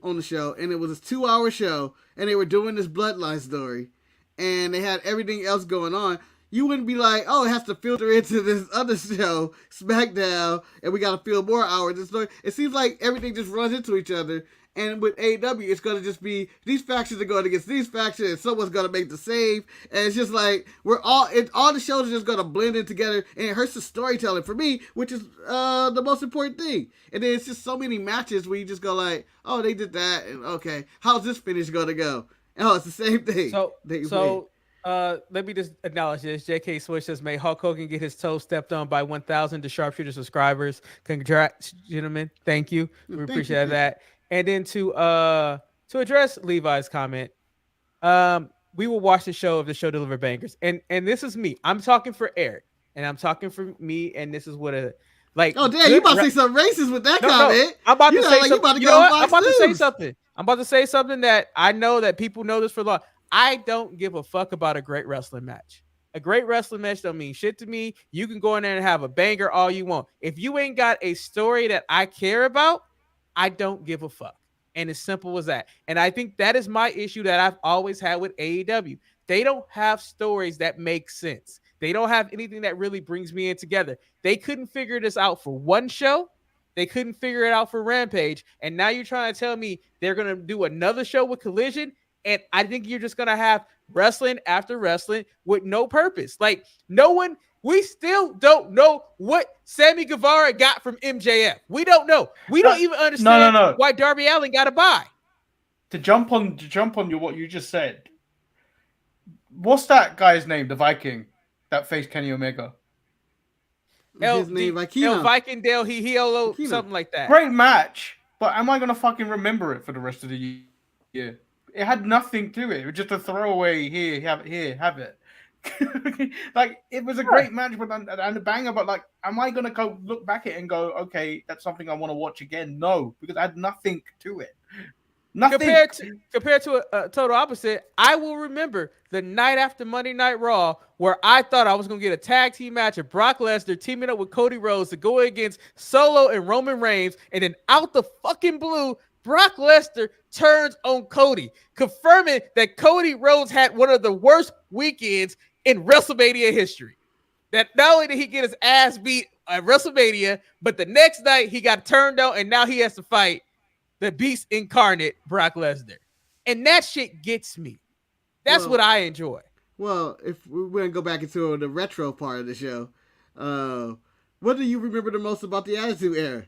on the show and it was a 2-hour show and they were doing this bloodline story and they had everything else going on, you wouldn't be like, oh, it has to filter into this other show, Smackdown, and we got to fill more hours. It seems like everything just runs into each other. And with AEW, it's going to just be, these factions are going against these factions, and someone's going to make the save. And it's just like, all the shows are just going to blend in together, and it hurts the storytelling for me, which is the most important thing. And then it's just so many matches where you just go like, oh, they did that, and okay, how's this finish going to go? And oh, it's the same thing. Let me just acknowledge this. JK Switch says, may Hulk Hogan get his toe stepped on by 1,000 to Sharpshooter subscribers. Congrats, gentlemen. Thank you. We appreciate that. And then to address Levi's comment, we will watch the show if the show deliver bangers. And this is me. I'm talking for Eric, and I'm talking for me. And this is what Oh damn! You about to say something racist with that comment? I'm about to say something. I'm about to say something. I'm about to say something that I know that people know this for long. I don't give a fuck about a great wrestling match. A great wrestling match don't mean shit to me. You can go in there and have a banger all you want. If you ain't got a story that I care about, I don't give a fuck. And as simple as that. And I think that is my issue that I've always had with AEW. They don't have stories that make sense. They don't have anything that really brings me in together. They couldn't figure this out for one show. They couldn't figure it out for Rampage. And now you're trying to tell me they're going to do another show with Collision. And I think you're just going to have wrestling after wrestling with no purpose. Like, we still don't know what Sammy Guevara got from MJF. We don't know. We don't even understand why Darby Allin got a bye. To jump on what you just said. What's that guy's name? The Viking that faced Kenny Omega. His name El Viking Del Hielo, something like that. Great match, but am I gonna fucking remember it for the rest of the year? It had nothing to it. It was just a throwaway. Have it. Like, it was a great match, but and a banger. But like, am I gonna go look back at it and go, okay, that's something I want to watch again? No, because I had nothing to it. Nothing. Compared to a total opposite, I will remember the night after Monday Night Raw where I thought I was going to get a tag team match of Brock Lesnar teaming up with Cody Rhodes to go against Solo and Roman Reigns, and then out the fucking blue, Brock Lesnar turns on Cody, confirming that Cody Rhodes had one of the worst weekends in WrestleMania history. That not only did he get his ass beat at WrestleMania, but the next night he got turned on, and now he has to fight the beast incarnate, Brock Lesnar. And that shit gets me. That's what I enjoy. Well, if we're going to go back into the retro part of the show, what do you remember the most about the Attitude Era?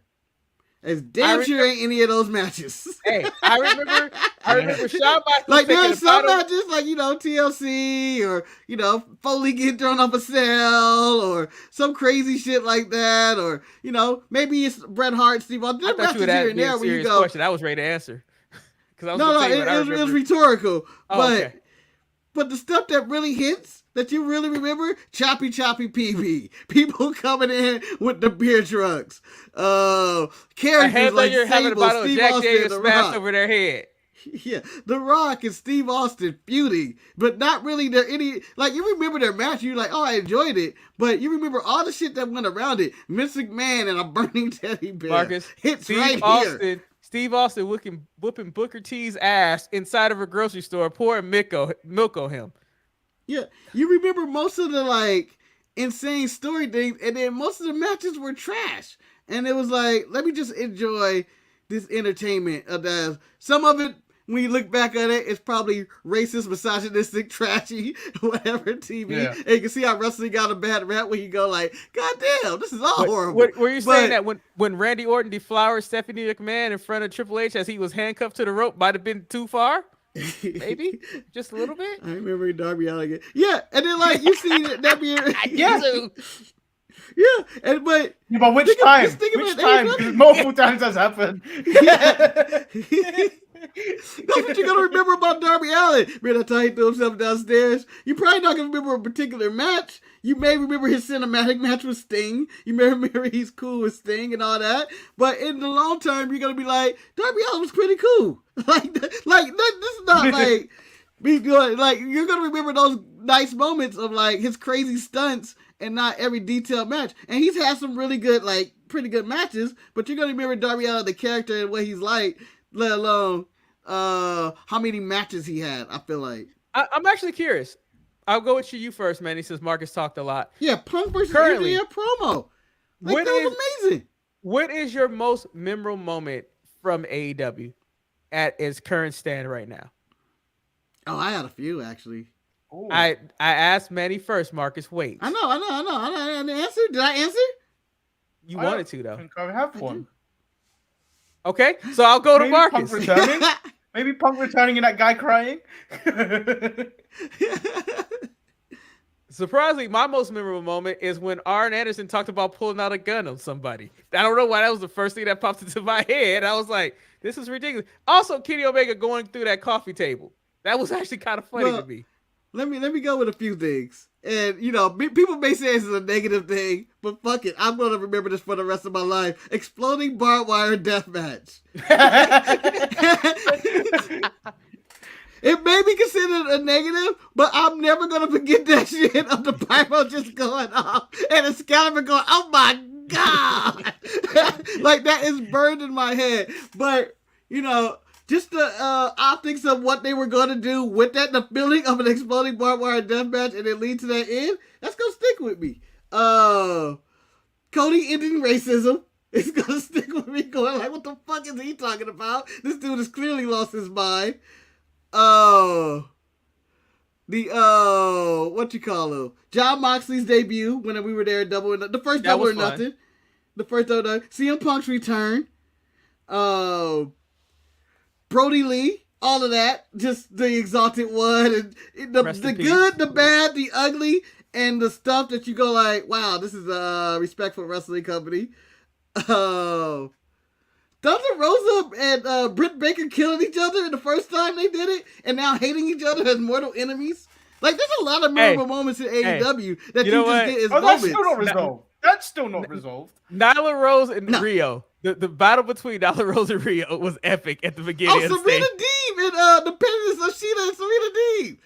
As damn sure ain't any of those matches. Hey, I remember Shawn Michaels like taking there's the some title. matches like, TLC or, Foley getting thrown off a cell or some crazy shit like that. Or, maybe it's Bret Hart, Steve Austin. I thought you would ask me a serious question. I was ready to answer. It was rhetorical. Oh, okay. But the stuff that really hits, that you really remember, Choppy PB. People coming in with the beer trucks. Characters like Sable, Steve Jack Austin, Daniels The smashed Rock. over their head. Yeah, The Rock and Steve Austin feuding, but not really there any, like, you remember their match, you're like, oh, I enjoyed it, but you remember all the shit that went around it. Vince McMahon and a burning teddy bear. Marcus, hits here. Steve Austin whooping Booker T's ass inside of a grocery store, pouring milk on him. Yeah, you remember most of the, like, insane story things, and then most of the matches were trash. And it was like, let me just enjoy this entertainment. Some of it, when you look back at it, it's probably racist, misogynistic, trashy, whatever TV. Yeah. And you can see how wrestling got a bad rap when you go like, God damn, this is all horrible. Were you saying that when Randy Orton deflowered Stephanie McMahon in front of Triple H as he was handcuffed to the rope might have been too far? Maybe? Just a little bit? I remember Darby Allin. Yeah, and then like you see that be Yeah. Yeah, but which time? Which time? Because multiple times that's happened. Yeah. That's what you're gonna remember about Darby Allin. Man, that's how he threw himself downstairs. You're probably not gonna remember a particular match. You may remember his cinematic match with Sting. You may remember he's cool with Sting and all that. But in the long term, you're gonna be like, Darby Allin was pretty cool. This is not like me doing. Like, you're gonna remember those nice moments of like his crazy stunts and not every detailed match. And he's had some really good, like, pretty good matches. But you're gonna remember Darby Allin, the character and what he's like. Let alone how many matches he had, I feel like. I'm actually curious. I'll go with you first, Manny, since Marcus talked a lot. Yeah, Punk versus Currently, MJF promo. Like, that was amazing. What is your most memorable moment from AEW at its current stand right now? Oh, I had a few, actually. Ooh. I asked Manny first, Marcus. Wait. I know. I didn't answer. Did I answer? You wanted to, though. I think I have one. Okay, so I'll go to Marcus. Punk returning? Maybe Punk returning and that guy crying? Surprisingly, my most memorable moment is when Arn Anderson talked about pulling out a gun on somebody. I don't know why that was the first thing that popped into my head. I was like, this is ridiculous. Also, Kenny Omega going through that coffee table. That was actually kind of funny to me. Let me go with a few things. And, people may say this is a negative thing, but fuck it. I'm going to remember this for the rest of my life. Exploding barbed wire death match. It may be considered a negative, but I'm never going to forget that shit of the pyro just going off and Excalibur going, oh my God. Like, that is burned in my head. But, just the optics of what they were going to do with that, the feeling of an exploding barbed wire death match and it lead to that end, that's going to stick with me. Cody ending racism is going to stick with me going like, what the fuck is he talking about? This dude has clearly lost his mind. What you call him? John Moxley's debut when we were there at Double or Nothing. The first Double or Nothing. The first Double or Nothing. CM Punk's return. Brody Lee, all of that, just the Exalted One, and the good, the bad, the ugly, and the stuff that you go like, wow, this is a respectful wrestling company. Thunder Rosa and Britt Baker killing each other in the first time they did it, and now hating each other as mortal enemies. Like, there's a lot of memorable moments in AEW that you just get as moments. That's still not resolved. That's still not resolved. Nyla Rose and Rio. The battle between Nyla Rose and Rio was epic at the beginning of the Serena stage. Deeb and the pettiness of Sheeta and Serena Deeb.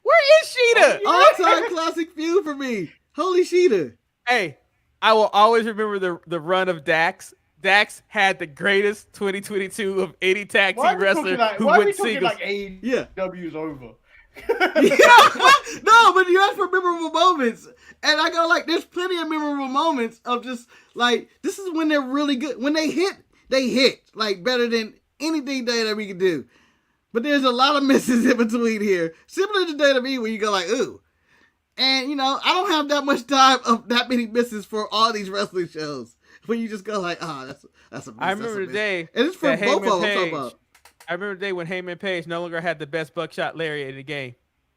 Where is Sheeta? All-time classic feud for me. Holy Sheeta. Hey, I will always remember the run of Dax. Dax had the greatest 2022 of any tag team wrestler who went singles. Like AEW's over? No, but you asked for memorable moments. And I go like, there's plenty of memorable moments of just like, this is when they're really good. When they hit like better than anything that we could do. but there's a lot of misses in between here, similar to WWE, where you go like, ooh. And I don't have that much time of that many misses for all these wrestling shows. When you just go like, that's a miss. I remember the day, and it's for both of them. I'm talking about. I remember the day when Heyman Page no longer had the best buckshot lariat in the game.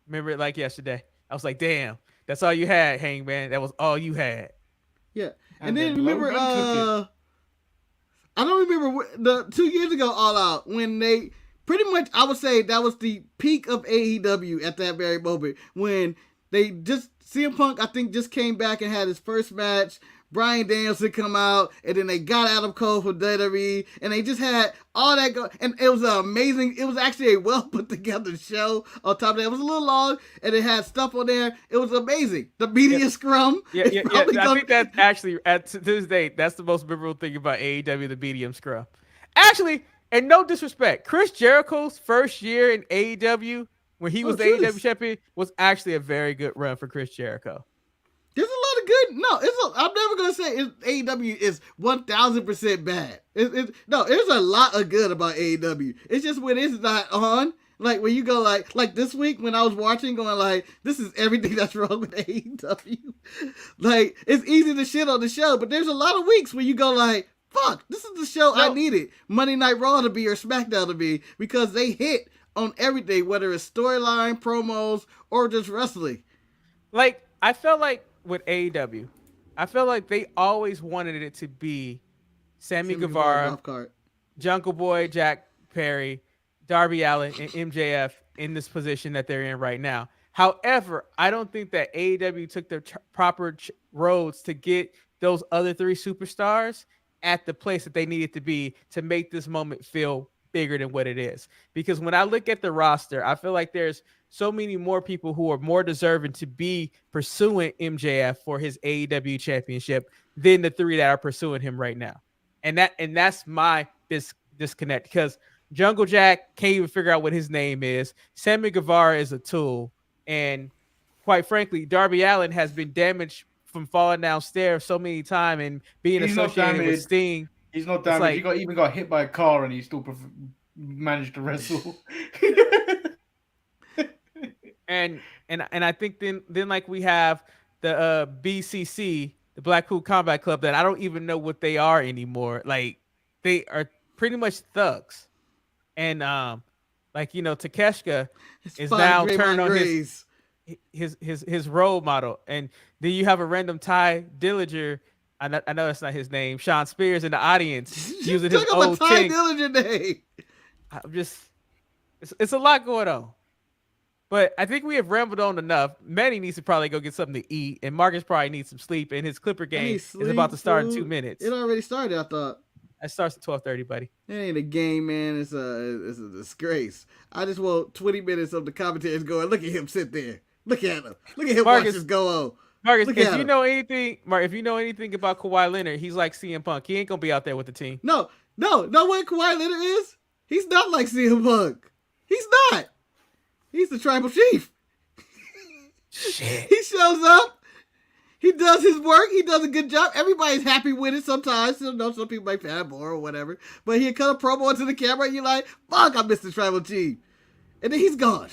Remember it like yesterday. I was like, damn, that's all you had, Hangman. That was all you had. Yeah, and then remember, I don't remember the 2 years ago All Out when they pretty much, I would say that was the peak of AEW at that very moment when they just CM Punk, I think, just came back and had his first match. Bryan Danielson come out, and then they got Adam Cole from WWE, and they just had all that go, and it was amazing. It was actually a well put together show. On top of that, it was a little long, and it had stuff on there. It was amazing. The media scrum. Yeah. I think that's actually to this day, that's the most memorable thing about AEW, the medium scrum. Actually, and no disrespect, Chris Jericho's first year in AEW when he was the AEW champion was actually a very good run for Chris Jericho. There's a lot of good. I'm never gonna say AEW is 1,000% bad. No, there's a lot of good about AEW. It's just when it's not on, like when you go like this week when I was watching, going like, this is everything that's wrong with AEW. Like it's easy to shit on the show, but there's a lot of weeks where you go like, fuck, this is the show I needed Monday Night Raw to be or SmackDown to be, because they hit on everything, whether it's storyline, promos, or just wrestling. Like I felt like. With AEW, I feel like they always wanted it to be Sammy Guevara, Jungle Boy, Jack Perry, Darby Allin, and MJF in this position that they're in right now. However, I don't think that AEW took the proper roads to get those other three superstars at the place that they needed to be to make this moment feel bigger than what it is. Because when I look at the roster, I feel like there's so many more people who are more deserving to be pursuing MJF for his AEW championship than the three that are pursuing him right now. And that's my disconnect, because Jungle Jack can't even figure out what his name is. Sammy Guevara is a tool. And quite frankly, Darby Allin has been damaged from falling downstairs so many times and being associated with Sting. He's not damaged. Like, he even got hit by a car and he still managed to wrestle. And I think then like we have the BCC, the Blackpool Combat Club, that I don't even know what they are anymore. Like they are pretty much thugs, and Takeshita is now turned on his role model, and then you have a random Ty Dillinger. I know that's not his name. Sean Spears in the audience using his old Ty Dillinger name. It's a lot going on. But I think we have rambled on enough. Manny needs to probably go get something to eat, and Marcus probably needs some sleep, and his Clipper game is about to start in 2 minutes. It already started, I thought. It starts at 12:30, buddy. It ain't a game, man. It's a disgrace. I just want 20 minutes of the commentators going, look at him sit there. Look at him. Look at him watch this go on. Marcus, if you know anything about Kawhi Leonard, he's like CM Punk. He ain't gonna be out there with the team. No, what Kawhi Leonard is? He's not like CM Punk. He's not. He's the tribal chief. Shit. He shows up. He does his work. He does a good job. Everybody's happy with it sometimes. Some people might fanboy or whatever. But he'll cut a promo into the camera and you're like, fuck, I missed the tribal chief. And then he's gone.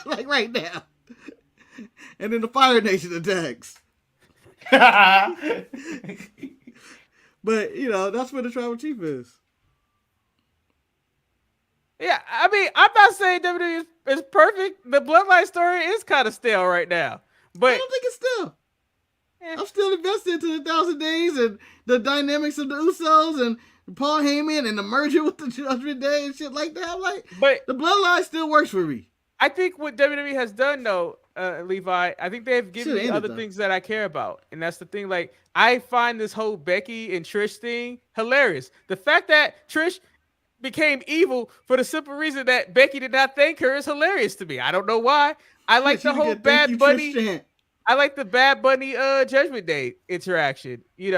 Like right now. And then the Fire Nation attacks. But, that's where the tribal chief is. Yeah, I mean, I'm not saying WWE is perfect. The Bloodline story is kind of stale right now. But I don't think it's stale. I'm still invested into the 1,000 Days and the dynamics of the Usos and Paul Heyman and the merger with the Judgment Day and shit like that. But the Bloodline still works for me. I think what WWE has done, though, Levi, I think they've given me other things that I care about. And that's the thing. Like, I find this whole Becky and Trish thing hilarious. The fact that Trish became evil for the simple reason that Becky did not thank her is hilarious to me. I don't know why. I like the whole Bad Bunny. I like the Bad Bunny Judgment Day interaction. They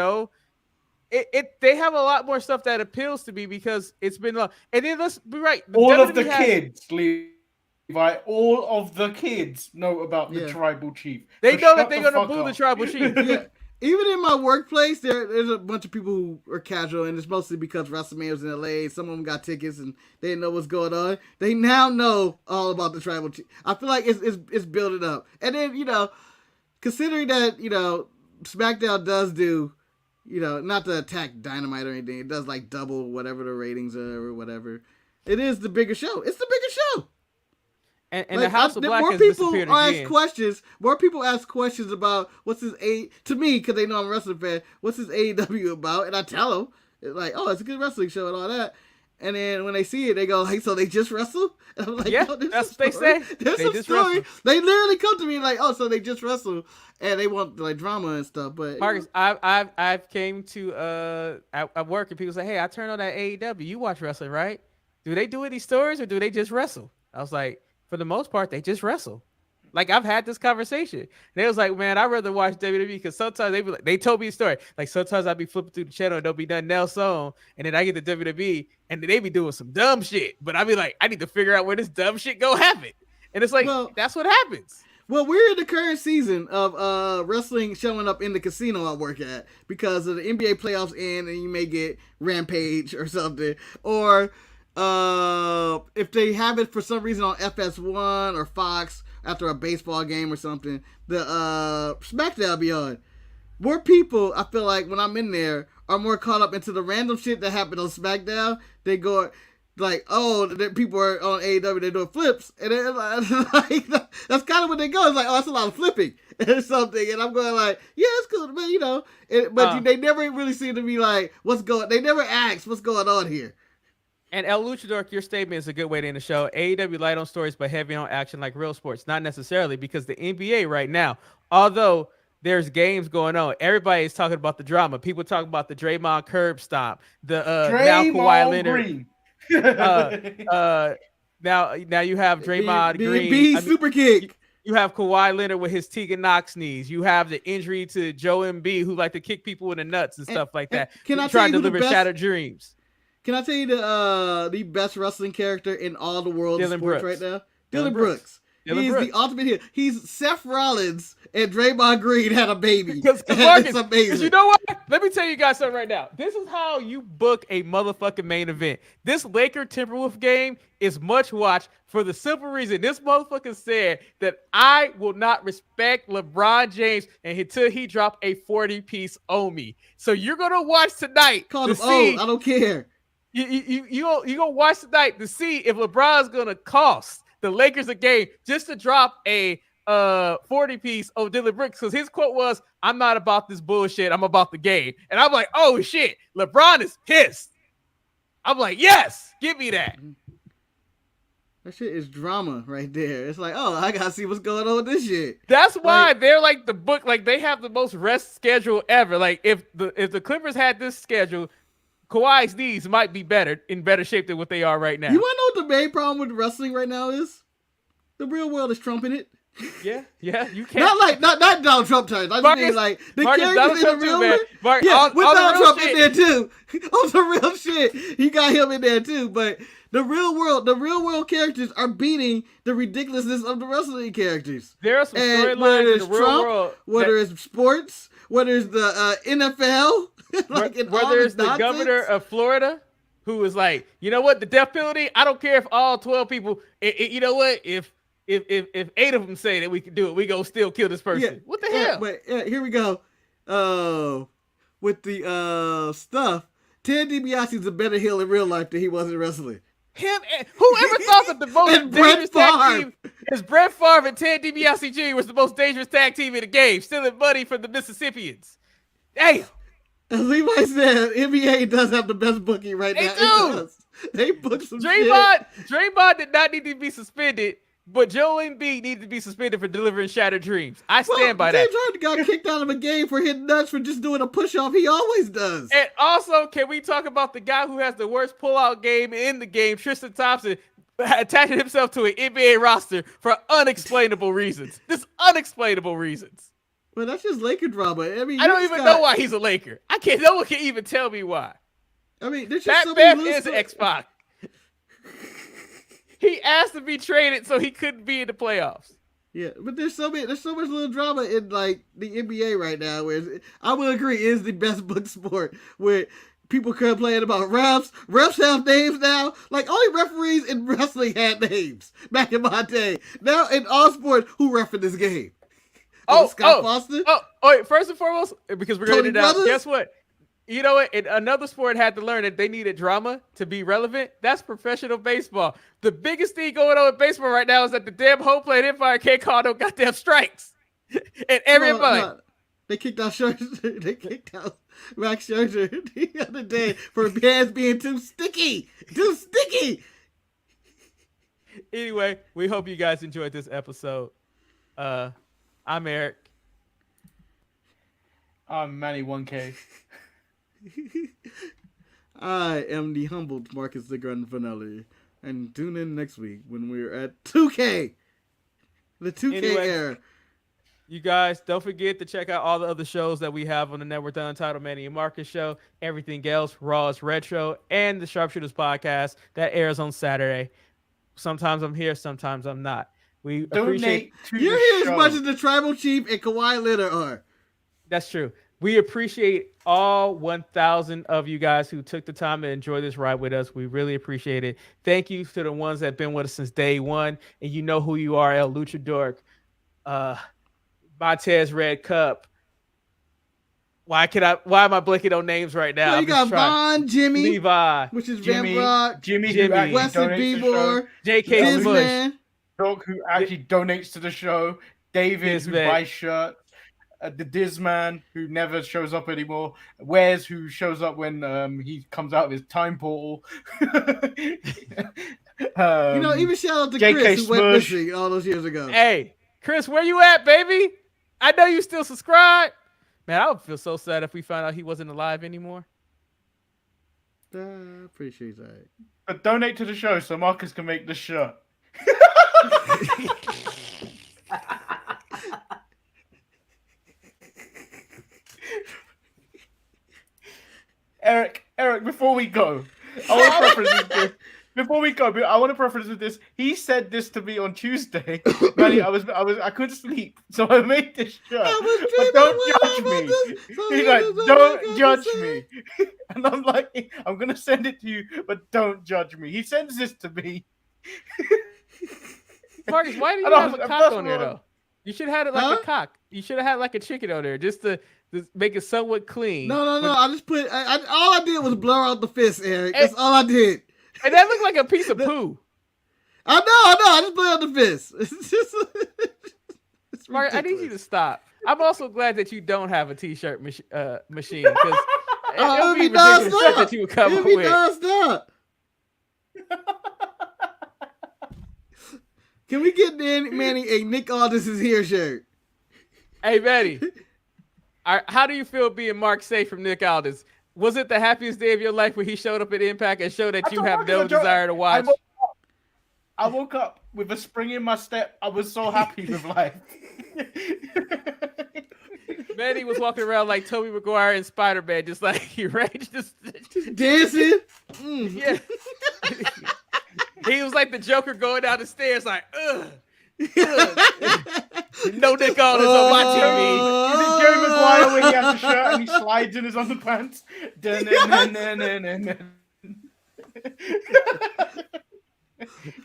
have a lot more stuff that appeals to me because it's been long. And then let's be right. All of the kids, Levi, all of the kids know about the tribal chief. They know that they're gonna boo the tribal chief. Yeah. even in my workplace, there's a bunch of people who are casual, and it's mostly because WrestleMania was in LA. Some of them got tickets and they didn't know what's going on. They now know all about the tribal. I feel like it's building up, and then considering that SmackDown does do, not to attack Dynamite or anything, it does like double whatever the ratings are or whatever. It is the bigger show. It's the bigger show. And the House of Black has disappeared again. More people ask questions about what's his to me, because they know I'm a wrestling fan. What's his AEW about? And I tell them, like, oh, it's a good wrestling show and all that. And then when they see it, they go, like, so they just wrestle? And I'm like, yeah, no, that's what they say. There's some story. They literally come to me like, oh, so they just wrestle, and they want like drama and stuff. But Marcus, I've came to at work and people say, hey, I turned on that AEW. You watch wrestling, right? Do they do any stories or do they just wrestle? I was like, for the most part, they just wrestle. Like, I've had this conversation. And they was like, man, I'd rather watch WWE because sometimes they told me a story. Like, sometimes I'd be flipping through the channel and there'll be nothing else on. And then I get to WWE and they be doing some dumb shit. But I'd be like, I need to figure out where this dumb shit go happen. And it's like, that's what happens. Well, we're in the current season of wrestling showing up in the casino I work at because of the NBA playoffs end, and you may get Rampage or something. Or if they have it for some reason on FS1 or Fox after a baseball game or something, the Smackdown be on. More people, I feel like, when I'm in there, are more caught up into the random shit that happened on Smackdown. They go like, oh, people are on AEW, they're doing flips, and like that's kind of what they go. It's like, oh, that's a lot of flipping or something, and I'm going like, yeah, it's cool, but they never really seem to be like, they never ask what's going on here. And El Luchador, your statement is a good way to end the show. AEW light on stories, but heavy on action like real sports. Not necessarily, because the NBA right now, although there's games going on, everybody is talking about the drama. People talk about the Draymond curb stomp, the now Kawhi Leonard. Now you have Draymond Green. Super kick. You have Kawhi Leonard with his Tegan Knox knees. You have the injury to Joe Embiid, who like to kick people in the nuts and stuff like that. Can I try to deliver shattered dreams? Can I tell you the best wrestling character in all the world of sports right now? Dylan Brooks. He's the ultimate hero. He's Seth Rollins and Draymond Green had a baby. Because it's amazing. You know what? Let me tell you guys something right now. This is how you book a motherfucking main event. This Laker-Timberwolves game is much watched for the simple reason this motherfucker said that I will not respect LeBron James until he drop a 40-piece on me. So you're going to watch tonight. Call him old. I don't care. You gonna watch tonight to see if LeBron's gonna cost the Lakers a game just to drop a 40-piece of Dylan Brooks, because his quote was, "I'm not about this bullshit. I'm about the game." And I'm like, oh shit, LeBron is pissed. I'm like, yes, give me that. That shit is drama right there. It's like, oh, I gotta see what's going on with this shit. That's why they're like the book, like they have the most rest schedule ever. Like if the Clippers had this schedule, Kawhi's knees might be in better shape than what they are right now. You want to know what the main problem with wrestling right now is? The real world is trumping it. Yeah, you can't. Not Donald Trump terms. I just mean like the characters in the real world. With Donald Trump in there too. On the real shit, you got him in there too. But the real world characters are beating the ridiculousness of the wrestling characters. There are some storylines in the real world. Whether it's sports, whether it's the NFL. Whether it's the governor of Florida, who is like, you know what, the death penalty, I don't care if all 12 people, you know what, if 8 of them say that we can do it, we go still kill this person. Yeah, what the hell? But here we go. With the stuff, Ted DiBiase's a better heel in real life than he was in wrestling. Whoever thought that the most dangerous tag team is Brett Favre and Ted DiBiase Jr. was the most dangerous tag team in the game, stealing money from the Mississippians. Damn. As Levi said, NBA does have the best booking right now. They book some shit. Draymond did not need to be suspended, but Joel Embiid needed to be suspended for delivering shattered dreams. I stand by that. James Harden got kicked out of a game for hitting nuts for just doing a push-off. He always does. And also, can we talk about the guy who has the worst pull-out game in the game, Tristan Thompson, attaching himself to an NBA roster for unexplainable reasons. Just unexplainable reasons. Well, that's just Laker drama. I mean, I don't even know why he's a Laker. No one can even tell me why. I mean, there's just Pat Bev is X-Pac. He asked to be traded so he couldn't be in the playoffs. Yeah, but there's so much little drama in like the NBA right now. Where I will agree, it is the best book sport where people complain about refs. Refs have names now. Like only referees in wrestling had names back in my day. Now in all sports, who reffing this game? Scott Foster. Wait, first and foremost, because we're Tony going to do that. Brothers? Guess what? You know what? Another sport had to learn that they needed drama to be relevant. That's professional baseball. The biggest thing going on in baseball right now is that the damn home plate umpire can't call no goddamn strikes. And everybody. No, they kicked out Scherzer. They kicked out Max Scherzer the other day for pads being too sticky. Too sticky. Anyway, we hope you guys enjoyed this episode. I'm Eric. I'm Manny 1K. I am the humbled Marcus the Gun Finale. And tune in next week when we're at 2K. The 2K era. You guys, don't forget to check out all the other shows that we have on the network, the Untitled Manny and Marcus Show, everything else, Raw's Retro, and the Sharpshooters podcast that airs on Saturday. Sometimes I'm here, sometimes I'm not. We appreciate you're here as much as the Tribal Chief and Kawhi Leonard are. That's true. We appreciate all 1,000 of you guys who took the time to enjoy this ride with us. We really appreciate it. Thank you to the ones that have been with us since day one. And you know who you are, El Luchador, Montez Red Cup. Why am I blanking on names right now? So you got Von, Jimmy, Levi, which is Jimmy, Van Brock, Jimmy, Weston Bieber, J.K. Bush, Dog who actually donates to the show, David who buys shirts, the Dizman who never shows up anymore, Wes who shows up when he comes out of his time portal. Even shout out to JK Chris who went Smush. missing all those years ago. Hey, Chris, where you at, baby? I know you still subscribe. Man, I would feel so sad if we found out he wasn't alive anymore. I appreciate that. But donate to the show so Marcus can make the shirt. Eric, before we go, I want to preference this. Before we go, I want to preference with this. He said this to me on Tuesday. Manny, I couldn't sleep, so I made this shirt. But don't judge me. He's like, don't judge me. And I'm like, I'm gonna send it to you, but don't judge me. He sends this to me. Marcus, why do you have a cock on there though? You should have had it like a cock. You should have had like a chicken on there just to make it somewhat clean. No. I just put. All I did was blur out the fist, Eric. That's all I did. And that looked like a piece of poo. I know. I just blurred out the fist. It's just. It's Mark, I need you to stop. I'm also glad that you don't have a t-shirt machine because it would be ridiculous stuff that you would come up with. Nonstop. Can we get Manny a Nick Aldis is here shirt? Hey, Manny. How do you feel being Mark Safe from Nick Aldis? Was it the happiest day of your life when he showed up at Impact and showed that you have no desire to watch? I woke up with a spring in my step. I was so happy with life. Manny was walking around like Tobey Maguire and Spider-Man, just like he raged, just dancing. Yeah. He was like the Joker going down the stairs, like, ugh. No Nick Aldis on my TV. Is it Jerry Maguire when he has a shirt and he slides in his underpants?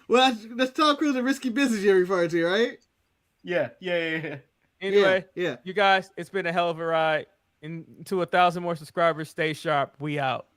Well, that's Tom Cruise and Risky Business you're referring to, right? Yeah. Anyway, yeah. You guys, it's been a hell of a ride. And to 1,000 more subscribers, stay sharp. We out.